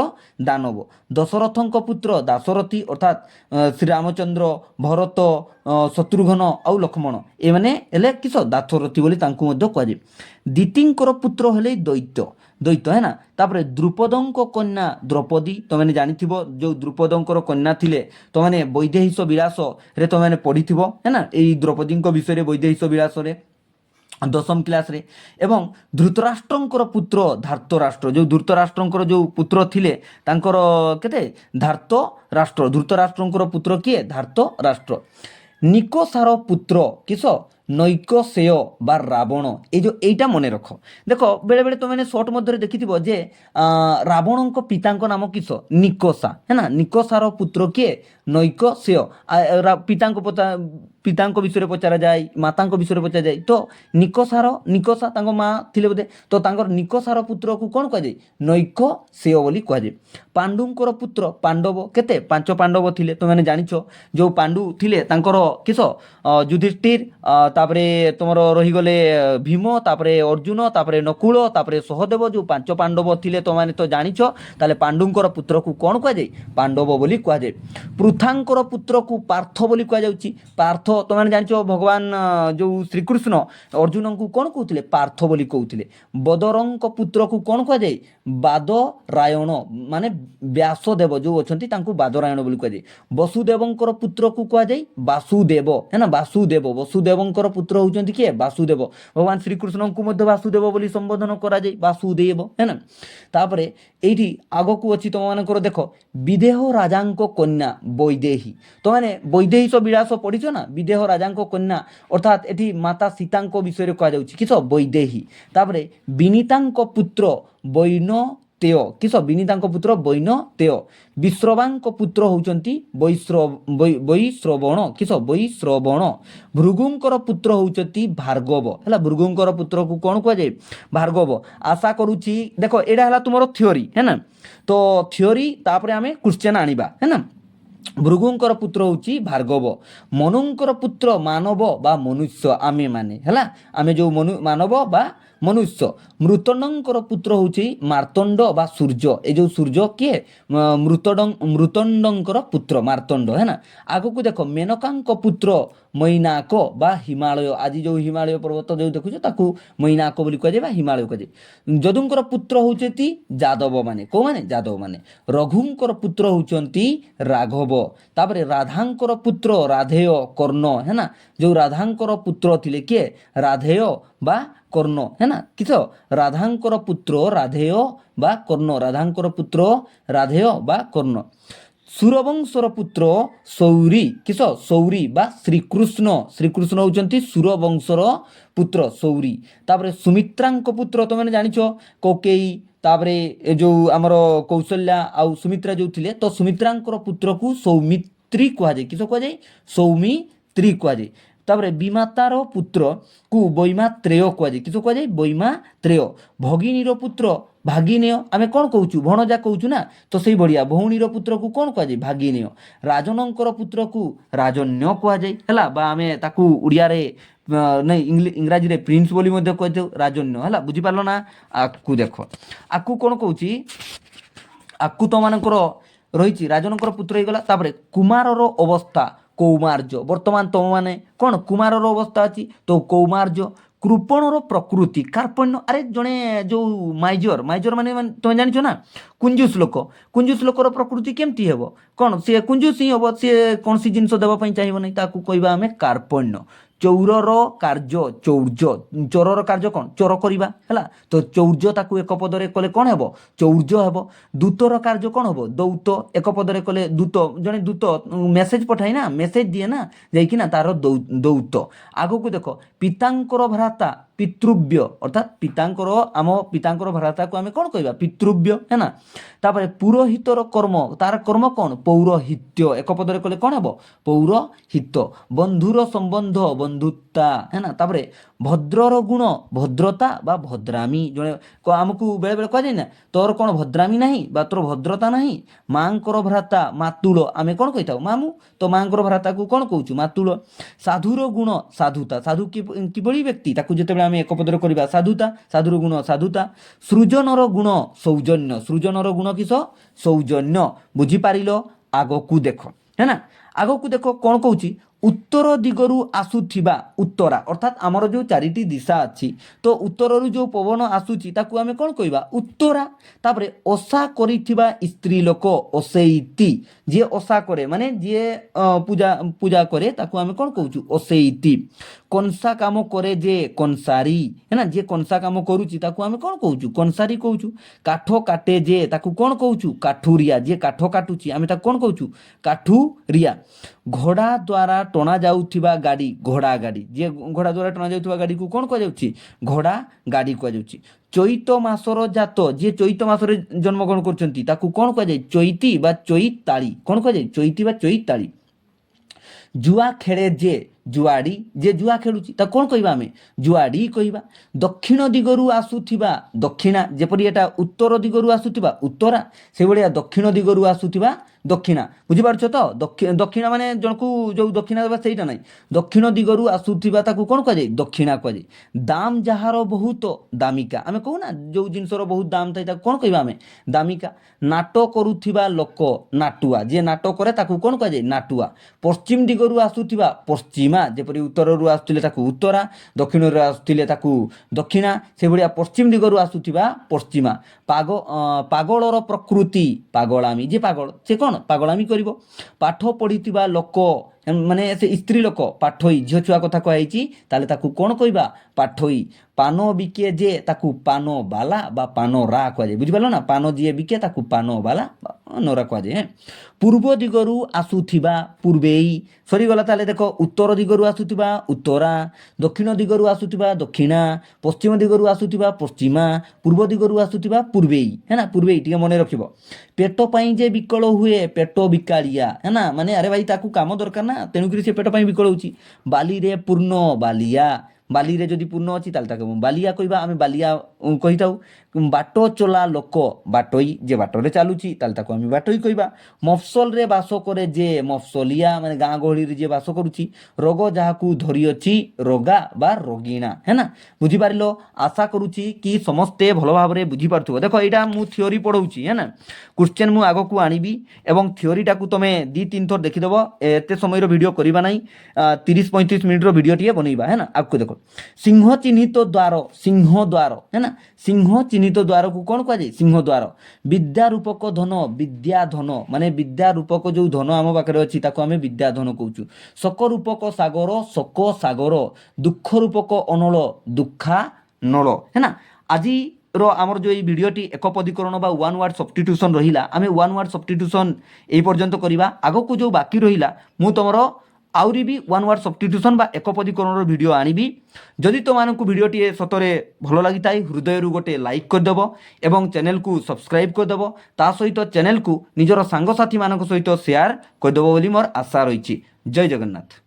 ଦାନବ ଦଶରଥଙ୍କ ପୁତ୍ର ଦାଶରଥୀ ଅର୍ଥାତ୍ ଶ୍ରୀରାମଚନ୍ଦ୍ର ଭରତ ଶତ୍ରୁଘ୍ନ ଆଉ ଲକ୍ଷ୍ମଣ ଏମାନେ ହେଲେ କିସ ଦାଶରଥୀ ବୋଲି ତାଙ୍କୁ ମଧ୍ୟ କୁହାଯାଏ ଦିତିଙ୍କର ପୁତ୍ର ହେଲେ ଦୈତ୍ୟ ହେ ନା ତାପରେ ଦ୍ରୁପଦଙ୍କ କନ୍ୟା ଦ୍ରୌପଦୀ ତୁମେ ଜାଣିଥିବ ଯେଉଁ ଦ୍ରୁପଦଙ୍କର କନ୍ୟା ଥିଲେ ତୁମେ ବୈଦେହୀଶ ବିଳାସରେ ତୁମେ ପଢ଼ିଥିବ ହେ ନା ଏଇ ଦ୍ରୌପଦୀଙ୍କ ବିଷୟରେ ବୈଦେହୀଶ ବିଳାସରେ 10ମ କ୍ଲାସ୍ରେ ଏବଂ ଧୃତରାଷ୍ଟ୍ରଙ୍କର ପୁତ୍ର ଧାର୍ତ୍ତରାଷ୍ଟ୍ର ଯେଉଁ ଧୃତରାଷ୍ଟ୍ରଙ୍କର ଯେଉଁ ପୁତ୍ର ଥିଲେ ତାଙ୍କର କେତେ ଧାର୍ତ୍ତରାଷ୍ଟ୍ର ଧୃତରାଷ୍ଟ୍ରଙ୍କର ପୁତ୍ର କିଏ ଧାର୍ତ୍ତରାଷ୍ଟ୍ର ନିକୋସାର ପୁତ୍ର କିସ ନୈକସେୟ ବା ରାବଣ এইটা মনে রখ দেখো বেড়ে তুমি শর্ট মধ্যে দেখিথিব যে রাবণଙ୍କ পিতাଙ୍କ নাম কিস নিকোসা হ্যাঁ না নিকোসার পুত্র কিଏ নৈকসেয় ପିତାଙ୍କ ବିଷୟରେ ପଚରାଯାଏ ମାତାଙ୍କ ବିଷୟରେ ପଚରାଯାଏ ତ ନିକୋସା ତାଙ୍କ ମା ଥିଲେ ବୋଧେ ତ ତାଙ୍କର ନିକୋସାର ପୁତ୍ରକୁ କ'ଣ କୁହାଯାଏ ନୈକସେୟ ବୋଲି କୁହାଯାଏ ପାଣ୍ଡୁଙ୍କର ପୁତ୍ର ପାଣ୍ଡବ କେତେ 5 ପାଣ୍ଡବ ଥିଲେ ତୁମେ ଜାଣିଛ ଯେଉଁ ପାଣ୍ଡୁ ଥିଲେ ତାଙ୍କର କିସ ଯୁଧିଷ୍ଠିର ତାପରେ ତୁମର ରହିଗଲେ ଭୀମ ତାପରେ ଅର୍ଜୁନ ତାପରେ ନକୁଳ ତାପରେ ସହଦେବ ଯେଉଁ 5 ପାଣ୍ଡବ ଥିଲେ ତୁମେ ତ ଜାଣିଛ ତାହେଲେ ପାଣ୍ଡୁଙ୍କର ପୁତ୍ରକୁ କ'ଣ କୁହାଯାଏ ପାଣ୍ଡବ ବୋଲି କୁହାଯାଏ ପୃଥାଙ୍କର ପୁତ୍ରକୁ ପାର୍ଥ ବୋଲି କୁହାଯାଉଛି ପାର୍ଥ ତୁମେ ଜାଣିଛ ଭଗବାନ ଯେଉଁ ଶ୍ରୀକୃଷ୍ଣ ଅର୍ଜୁନଙ୍କୁ କ'ଣ କହୁଥିଲେ ପାର୍ଥ ବୋଲି କହୁଥିଲେ ବଦରଙ୍କ ପୁତ୍ରକୁ କ'ଣ କୁହାଯାଏ ବାଦରାୟଣ ମାନେ ବ୍ୟାସଦେବ ଯେଉଁ ଅଛନ୍ତି ତାଙ୍କୁ ବାଦରାୟଣ ବୋଲି କୁହାଯାଏ ବସୁଦେବଙ୍କର ପୁତ୍ରକୁ କୁହାଯାଏ ବାସୁଦେବ ହେ ନା ବସୁଦେବଙ୍କର ପୁତ୍ର ହେଉଛନ୍ତି କିଏ ବାସୁଦେବ ଭଗବାନ ଶ୍ରୀକୃଷ୍ଣଙ୍କୁ ମଧ୍ୟ ବାସୁଦେବ ବୋଲି ସମ୍ବୋଧନ କରାଯାଏ ବାସୁଦେବ ହେ ନା ତାପରେ এইটি ଆଗକୁ ଅଛି ତୁମମାନଙ୍କର ଦେଖ ବିଦେହ ରାଜାଙ୍କ କନ୍ୟା ବୈଦେହୀ ତୁମେ ବୈଦେହୀଶ ବିଳାସ ପଢ଼ିଛ ନା ବିଦେହ ରାଜାଙ୍କ କନ୍ୟା ଅର୍ଥାତ୍ ଏଠି ମାତା ସୀତାଙ୍କ ବିଷୟରେ କୁହାଯାଉଛି କିସ ବୈଦେହୀ ତାପରେ ବିନୀତାଙ୍କ ପୁତ୍ର ବୈନତେୟ କିସ ବିନୀତାଙ୍କ ପୁତ୍ର ବୈନତେୟ ବିଶ୍ରବାଙ୍କ ପୁତ୍ର ହେଉଛନ୍ତି ବୈଶ୍ରବଣ କିସ ବୈଶ୍ରବଣ ଭୃଗୁଙ୍କର ପୁତ୍ର ହେଉଛନ୍ତି ଭାର୍ଗବ ହେଲା ଭୃଗୁଙ୍କର ପୁତ୍ରକୁ କ'ଣ କୁହାଯାଏ ଭାର୍ଗବ ଆଶା କରୁଛି ଦେଖ ଏଇଟା ହେଲା ତୁମର ଥିଓରି ହେ ନା ତ ଥିଓରି ତାପରେ ଆମେ କ୍ୱେଶ୍ଚନ୍ ଆଣିବା ହେ ନା ଭୃଗୁଙ୍କର ପୁତ୍ର ହେଉଛି ଭାର୍ଗବ, ମନୁଙ୍କର ପୁତ୍ର ମାନବ ବା ମନୁଷ୍ୟ ଆମେ ମାନେ ହେଲା, ଆମେ ଯେଉଁ ମାନବ ବା ମନୁଷ୍ୟ, ମୃତଣ୍ଡଙ୍କର ପୁତ୍ର ହେଉଛି ମାର୍ତ୍ତଣ୍ଡ ବା ସୂର୍ଯ୍ୟ, ଏ ଯେଉଁ ସୂର୍ଯ୍ୟ କିଏ ମୃତଣ୍ଡଙ୍କର ପୁତ୍ର ମାର୍ତ୍ତଣ୍ଡ ହେଲା। ଆଗକୁ ଦେଖ ମେନକାଙ୍କ ପୁତ୍ର ମୈନାକ ବା ହିମାଳୟ, ଆଜି ଯେଉଁ ହିମାଳୟ ପର୍ବତ ଯେଉଁ ଦେଖୁଛ ତାକୁ ମୈନାକ ବୋଲି କୁହାଯାଏ ବା ହିମାଳୟ କୁହାଯାଏ। ଯଦୁଙ୍କର ପୁତ୍ର ହେଉଛନ୍ତି ଯାଦବ ମାନେ, କେଉଁମାନେ ଯାଦବ ମାନେ। ରଘୁଙ୍କର ପୁତ୍ର ହେଉଛନ୍ତି ରାଘବ, ତାପରେ ରାଧାଙ୍କର ପୁତ୍ର ରାଧେୟ କର୍ଣ୍ଣ ହେଲା, ଯେଉଁ ରାଧାଙ୍କର ପୁତ୍ର ଥିଲେ କିଏ ରାଧେୟ ବା କର୍ଣ୍ଣ ହେଲା, କିସ ରାଧାଙ୍କର ପୁତ୍ର ରାଧେୟ ବା କର୍ଣ୍ଣ, ରାଧାଙ୍କର ପୁତ୍ର ରାଧେୟ ବା କର୍ଣ୍ଣ। ସୁରବଂଶର ପୁତ୍ର ସୌରୀ, କିସ ସୌରୀ ବା ଶ୍ରୀକୃଷ୍ଣ, ଶ୍ରୀକୃଷ୍ଣ ହେଉଛନ୍ତି ସୁରବଂଶର ପୁତ୍ର ସୌରୀ। ତାପରେ ସୁମିତ୍ରାଙ୍କ ପୁତ୍ର ତମେ ଜାଣିଛ କୌକେୟୀ, ତାପରେ ଏ ଯେଉଁ ଆମର କୌଶଲ୍ୟା ଆଉ ସୁମିତ୍ରା ଯେଉଁ ଥିଲେ, ତ ସୁମିତ୍ରାଙ୍କର ପୁତ୍ରକୁ ସୌମିତ୍ରୀ କୁହାଯାଏ, କିସ କୁହାଯାଏ ସୌମିତ୍ରୀ କୁହାଯାଏ। ତାପରେ ବିମାତାର ପୁତ୍ରକୁ ବୈମାତ୍ରେୟ କୁହାଯାଏ, କିସ କୁହାଯାଏ ବୈମାତ୍ରେୟ। ଭଗିନୀର ପୁତ୍ର ଭାଗିନେୟ, ଆମେ କ'ଣ କହୁଛୁ ଭଣଜା କହୁଛୁ ନା, ତ ସେଇଭଳିଆ ଭଉଣୀର ପୁତ୍ରକୁ କ'ଣ କୁହାଯାଏ ଭାଗିନେୟ। ରାଜନଙ୍କର ପୁତ୍ରକୁ ରାଜନ୍ୟ କୁହାଯାଏ ହେଲା, ବା ଆମେ ତାକୁ ଓଡ଼ିଆରେ ନାଇଁ ଇଂରାଜୀରେ ପ୍ରିନ୍ସ ବୋଲି ମଧ୍ୟ କହିଥାଉ ରାଜନ୍ୟ ହେଲା, ବୁଝିପାରିଲ ନା। ଆକୁ ଦେଖ ଆକୁ କ'ଣ କହୁଛି, ଆକୁ ତମାନଙ୍କର ରହିଛି ରାଜନଙ୍କର ପୁତ୍ର ହେଇଗଲା। ତାପରେ କୁମାରର ଅବସ୍ଥା କୌମାର୍ଯ୍ୟ, ବର୍ତ୍ତମାନ ତମମାନେ କ'ଣ କୁମାରର ଅବସ୍ଥା ଅଛି ତ କୌମାର୍ଯ୍ୟ। କୃପଣର ପ୍ରକୃତି କାର୍ପଣ୍ୟ, ଆରେ ଜଣେ ଯେଉଁ ମାଇଜର ମାନେ ତମେ ଜାଣିଛ ନା କୁଞ୍ଜୁସ ଲୋକ, କୁଞ୍ଜୁସ ଲୋକର ପ୍ରକୃତି କେମିତି ହେବ, କ'ଣ ସିଏ କୁଞ୍ଜୁସ ହିଁ ହେବ, ସିଏ କୌଣସି ଜିନିଷ ଦେବା ପାଇଁ ଚାହିଁବ ନାହିଁ, ତାକୁ କହିବା ଆମେ କାର୍ପଣ୍ୟ। ଚୌରର କାର୍ଯ୍ୟ ଚୌର୍ଯ୍ୟ, ଚୋରର କାର୍ଯ୍ୟ କ'ଣ ଚୋର କରିବା ହେଲା, ତ ଚୌର୍ଯ୍ୟ ତାକୁ ଏକ ପଦରେ କଲେ କ'ଣ ହେବ ଚୌର୍ଯ୍ୟ ହେବ। ଦୂତର କାର୍ଯ୍ୟ କ'ଣ ହେବ ଦୌତ, ଏକ ପଦରେ କଲେ ଦୂତ, ଜଣେ ଦୂତ ମେସେଜ ପଠାଏ ନା, ମେସେଜ ଦିଏ ନା ଯାଇକିନା ତାର ଦୌତ। ଆଗକୁ ଦେଖ ପିତାଙ୍କର ଭ୍ରାତା ପିତୃବ୍ୟ, ଅର୍ଥାତ୍ ପିତାଙ୍କର ଆମ ପିତାଙ୍କର ଭ୍ରାତାକୁ ଆମେ କ'ଣ କହିବା ପିତୃବ୍ୟ ହେଲା। ତାପରେ ପୁରୋହିତର କର୍ମ, ତାର କର୍ମ କ'ଣ ପୌରହିତ୍ୟ, ଏକ ପଦରେ କଲେ କ'ଣ ହେବ ପୌରହିତ। ବନ୍ଧୁର ସମ୍ବନ୍ଧ ବନ୍ଧୁତା ହେଲା। ତାପରେ ଭଦ୍ରର ଗୁଣ ଭଦ୍ରତା ବା ଭଦ୍ରାମୀ, ଜଣେ ଆମକୁ ବେଳେବେଳେ କୁହାଯାଏ ନା ତୋର କ'ଣ ଭଦ୍ରାମୀ ନାହିଁ ବା ତୋର ଭଦ୍ରତା ନାହିଁ। ମାଙ୍କର ଭ୍ରାତା ମାତୁଳ, ଆମେ କ'ଣ କହିଥାଉ ମାମୁଁ, ତ ମାଙ୍କର ଭ୍ରାତାକୁ କ'ଣ କହୁଛୁ ମାତୁଳ। ସାଧୁର ଗୁଣ ସାଧୁତା, ସାଧୁ କିଭଳି ବ୍ୟକ୍ତି ତାକୁ ଯେତେବେଳେ ଆମେ ଏକ ପଦରେ କରିବା ସାଧୁତା, ସାଧୁର ଗୁଣ ସାଧୁତା। ସୃଜନର ଗୁଣ ସୌଜନ୍ୟ, ସୃଜନର ଗୁଣ କିସ ସୌଜନ୍ୟ, ବୁଝିପାରିଲ। ଆଗକୁ ଦେଖ ହେଲା, ଆଗକୁ ଦେଖ କ'ଣ କହୁଛି ଉତ୍ତର ଦିଗରୁ ଆସୁଥିବା, ଉତ୍ତରା ଅର୍ଥାତ୍ ଆମର ଯେଉଁ ଚାରିଟି ଦିଶା ଅଛି, ତ ଉତ୍ତରରୁ ଯେଉଁ ପବନ ଆସୁଛି ତାକୁ ଆମେ କ'ଣ କହିବା ଉତ୍ତରା। ତାପରେ ଓଷା କରିଥିବା ସ୍ତ୍ରୀ ଲୋକ ଓସେଇତି, ଯିଏ ଓଷା କରେ ମାନେ ଯିଏ ପୂଜା କରେ ତାକୁ ଆମେ କ'ଣ କହୁଛୁ ଓସେଇତି। କଂସା କାମ କରେ ଯେ କଂସାରୀ ହେଲା, ଯିଏ କଂସା କାମ କରୁଛି ତାକୁ ଆମେ କ'ଣ କହୁଛୁ କଂସାରୀ କହୁଛୁ। କାଠ କାଟେ ଯେ ତାକୁ କ'ଣ କହୁଛୁ କାଠୁରିଆ, ଯିଏ କାଠ କାଟୁଛି ଆମେ ତାକୁ କ'ଣ କହୁଛୁ କାଠୁରିଆ। ଘୋଡ଼ା ଦ୍ୱାରା ଟଣା ଯାଉଥିବା ଗାଡ଼ି ଘୋଡ଼ା ଗାଡ଼ି, ଯିଏ ଘୋଡ଼ା ଦ୍ୱାରା ଟଣା ଯାଉଥିବା ଗାଡ଼ିକୁ କ'ଣ କୁହାଯାଉଛି ଘୋଡ଼ା ଗାଡ଼ି କୁହାଯାଉଛି। ଚୈତ ମାସର ଜାତ, ଯିଏ ଚୈତ ମାସରେ ଜନ୍ମଗ୍ରହଣ କରୁଛନ୍ତି ତାକୁ କ'ଣ କୁହାଯାଏ ଚୈତି ବା ଚୈତାଳି, କ'ଣ କୁହାଯାଏ ଚୈତି ବା ଚୈତାଳି। ଜୁଆ ଖେଳେ ଯେ ଜୁଆଡ଼ି, ଯିଏ ଜୁଆ ଖେଳୁଛି ତାକୁ କ'ଣ କହିବା ଆମେ ଜୁଆଡ଼ି କହିବା। ଦକ୍ଷିଣ ଦିଗରୁ ଆସୁଥିବା ଦକ୍ଷିଣା, ଯେପରି ଏଟା ଉତ୍ତର ଦିଗରୁ ଆସୁଥିବା ଉତ୍ତରା, ସେଭଳିଆ ଦକ୍ଷିଣ ଦିଗରୁ ଆସୁଥିବା ଦକ୍ଷିଣା, ବୁଝିପାରୁଛ ତ। ଦକ୍ଷିଣା ମାନେ ଜଣକୁ ଯେଉଁ ଦକ୍ଷିଣା ଦେବା ସେଇଟା ନାହିଁ, ଦକ୍ଷିଣ ଦିଗରୁ ଆସୁଥିବା ତାକୁ କ'ଣ କୁହାଯାଏ ଦକ୍ଷିଣା କୁହାଯାଏ। ଦାମ ଯାହାର ବହୁତ ଦାମିକା, ଆମେ କହୁନା ଯେଉଁ ଜିନିଷର ବହୁତ ଦାମ ଥାଏ ତାକୁ କ'ଣ କହିବା ଆମେ ଦାମିକା। ନାଟ କରୁଥିବା ଲୋକ ନାଟୁଆ, ଯିଏ ନାଟ କରେ ତାକୁ କ'ଣ କୁହାଯାଏ ନାଟୁଆ। ପଶ୍ଚିମ ଦିଗରୁ ଆସୁଥିବା ପଶ୍ଚିମା, ଯେପରି ଉତ୍ତରରୁ ଆସୁଥିଲେ ତାକୁ ଉତ୍ତରା, ଦକ୍ଷିଣରୁ ଆସୁଥିଲେ ତାକୁ ଦକ୍ଷିଣା, ସେଭଳିଆ ପଶ୍ଚିମ ଦିଗରୁ ଆସୁଥିବା ପଶ୍ଚିମା। ପାଗଳର ପ୍ରକୃତି ପାଗଳାମୀ, ଯିଏ ପାଗଳ ସେ କ'ଣ ପାଗଳାମୀ କରିବ। ପାଠ ପଢ଼ିଥିବା ଲୋକ ମାନେ ସେ ସ୍ତ୍ରୀ ଲୋକ ପାଠୋଇ, ଝିଅ ଛୁଆ କଥା କୁହାଯାଇଛି ତାହେଲେ ତାକୁ କ'ଣ କହିବା ପାଠୋଇ। ପାନ ବିକେ ଯେ ତାକୁ ପାନ ବାଲା ବା ପାନ ରା କୁହାଯାଏ, ବୁଝିପାରିଲ ନା, ପାନ ଯିଏ ବିକେ ତାକୁ ପାନ ବାଲା ନରା କୁହାଯାଏ। ପୂର୍ବ ଦିଗରୁ ଆସୁଥିବା ପୂର୍ବେଇ, ସରିଗଲା। ତାହେଲେ ଦେଖ ଉତ୍ତର ଦିଗରୁ ଆସୁଥିବା ଉତ୍ତରା, ଦକ୍ଷିଣ ଦିଗରୁ ଆସୁଥିବା ଦକ୍ଷିଣା, ପଶ୍ଚିମ ଦିଗରୁ ଆସୁଥିବା ପଶ୍ଚିମା, ପୂର୍ବ ଦିଗରୁ ଆସୁଥିବା ପୂର୍ବେଇ ହେଲା, ପୂର୍ବେଇ ଟିକେ ମନେ ରଖିବ। ପେଟ ପାଇଁ ଯେ ବିକଳ ହୁଏ ପେଟ ବିକାଳିଆ ହେଲା, ମାନେ ଆରେ ଭାଇ ତାକୁ କାମ ଦରକାର ନା, ତେଣୁକରି ସେ ପେଟ ପାଇଁ ବିକଳ ହେଉଛି। ବାଲିରେ ପୂର୍ଣ୍ଣ ବାଲିଆ, ବାଲିରେ ଯଦି ପୂର୍ଣ୍ଣ ଅଛି ତାହେଲେ ତାକୁ ବାଲିଆ କହିବା, ଆମେ ବାଲିଆ କହିଥାଉ। ବାଟ ଚଲା ଲୋକ ବାଟୋଇ, ଯେ ବାଟରେ ଚାଲୁଛି ତାହେଲେ ତାକୁ ଆମେ ବାଟୋଇ କହିବା। ମଫସଲରେ ବାସ କରେ ଯେ ମଫସଲିଆ, ମାନେ ଗାଁ ଗହଳିରେ ଯିଏ ବାସ କରୁଛି। ରୋଗ ଯାହାକୁ ଧରିଅଛି ରୋଗା ବା ରୋଗୀଣା, ହେ ନା। ବୁଝିପାରିଲ? ଆଶା କରୁଛି କି ସମସ୍ତେ ଭଲ ଭାବରେ ବୁଝିପାରୁଥିବ। ଦେଖ ଏଇଟା ମୁଁ ଥିଓରି ପଢ଼ଉଛି, ହେ ନା। କ୍ୱେଶ୍ଚେନ୍ ମୁଁ ଆଗକୁ ଆଣିବି ଏବଂ ଥିଓରିଟାକୁ ତୁମେ 2-3 ଥର ଦେଖିଦେବ। ଏତେ ସମୟର ଭିଡ଼ିଓ କରିବା ନାହିଁ, 30-35 ମିନିଟ୍ର ଭିଡ଼ିଓଟିଏ ବନେଇବା, ହେ ନା। ଆଗକୁ ଦେଖ, ସିଂହ ଚିହ୍ନିତ ଦ୍ୱାର, ସିଂହ ଦ୍ୱାର, ହେ ନା। ସିଂହ ଚିହ୍ନିତ ଦ୍ୱାରକୁ କ'ଣ କୁହାଯାଏ? ସିଂହ ଦ୍ୱାର। ବିଦ୍ୟା ରୂପକ ଧନ, ବିଦ୍ୟା ଧନ, ମାନେ ବିଦ୍ୟା ରୂପକ ଯେଉଁ ଧନ ଆମ ପାଖରେ ଅଛି ତାକୁ ଆମେ ବିଦ୍ୟା ଧନ କହୁଛୁ। ଶୋକ ରୂପକ ସାଗର, ଶୋକ ସାଗର। ଦୁଃଖ ରୂପକ ଅନଳ, ଦୁଃଖା ନଳ, ହେ ନା। ଆଜିର ଆମର ଯେଉଁ ଏଇ ଭିଡ଼ିଓଟି ଏକପଦୀକରଣ ବା ୱାନ୍ ୱାର୍ଡ଼ ସବଷ୍ଟିଟ୍ୟୁସନ୍ ରହିଲା, ଆମେ ୱାନ୍ ୱାର୍ଡ଼ ସବଷ୍ଟିଟ୍ୟୁସନ୍ ଏଇ ପର୍ଯ୍ୟନ୍ତ କରିବା। ଆଗକୁ ଯେଉଁ ବାକି ରହିଲା ମୁଁ ତୁମର ଆହୁରି ବି ୱାନ୍ ୱାର୍ଡ଼ ସବଷ୍ଟିଟ୍ୟୁସନ୍ ବା ଏକପଦୀକରଣର ଭିଡ଼ିଓ ଆଣିବି। ଯଦି ତୁମମାନଙ୍କୁ ଭିଡ଼ିଓଟିଏ ସତରେ ଭଲ ଲାଗିଥାଏ ହୃଦୟରୁ ଗୋଟେ ଲାଇକ୍ କରିଦେବ ଏବଂ ଚ୍ୟାନେଲକୁ ସବସ୍କ୍ରାଇବ୍ କରିଦେବ। ତା ସହିତ ଚ୍ୟାନେଲକୁ ନିଜର ସାଙ୍ଗସାଥିମାନଙ୍କ ସହିତ ସେୟାର କରିଦେବ ବୋଲି ମୋର ଆଶା ରହିଛି। ଜୟ ଜଗନ୍ନାଥ।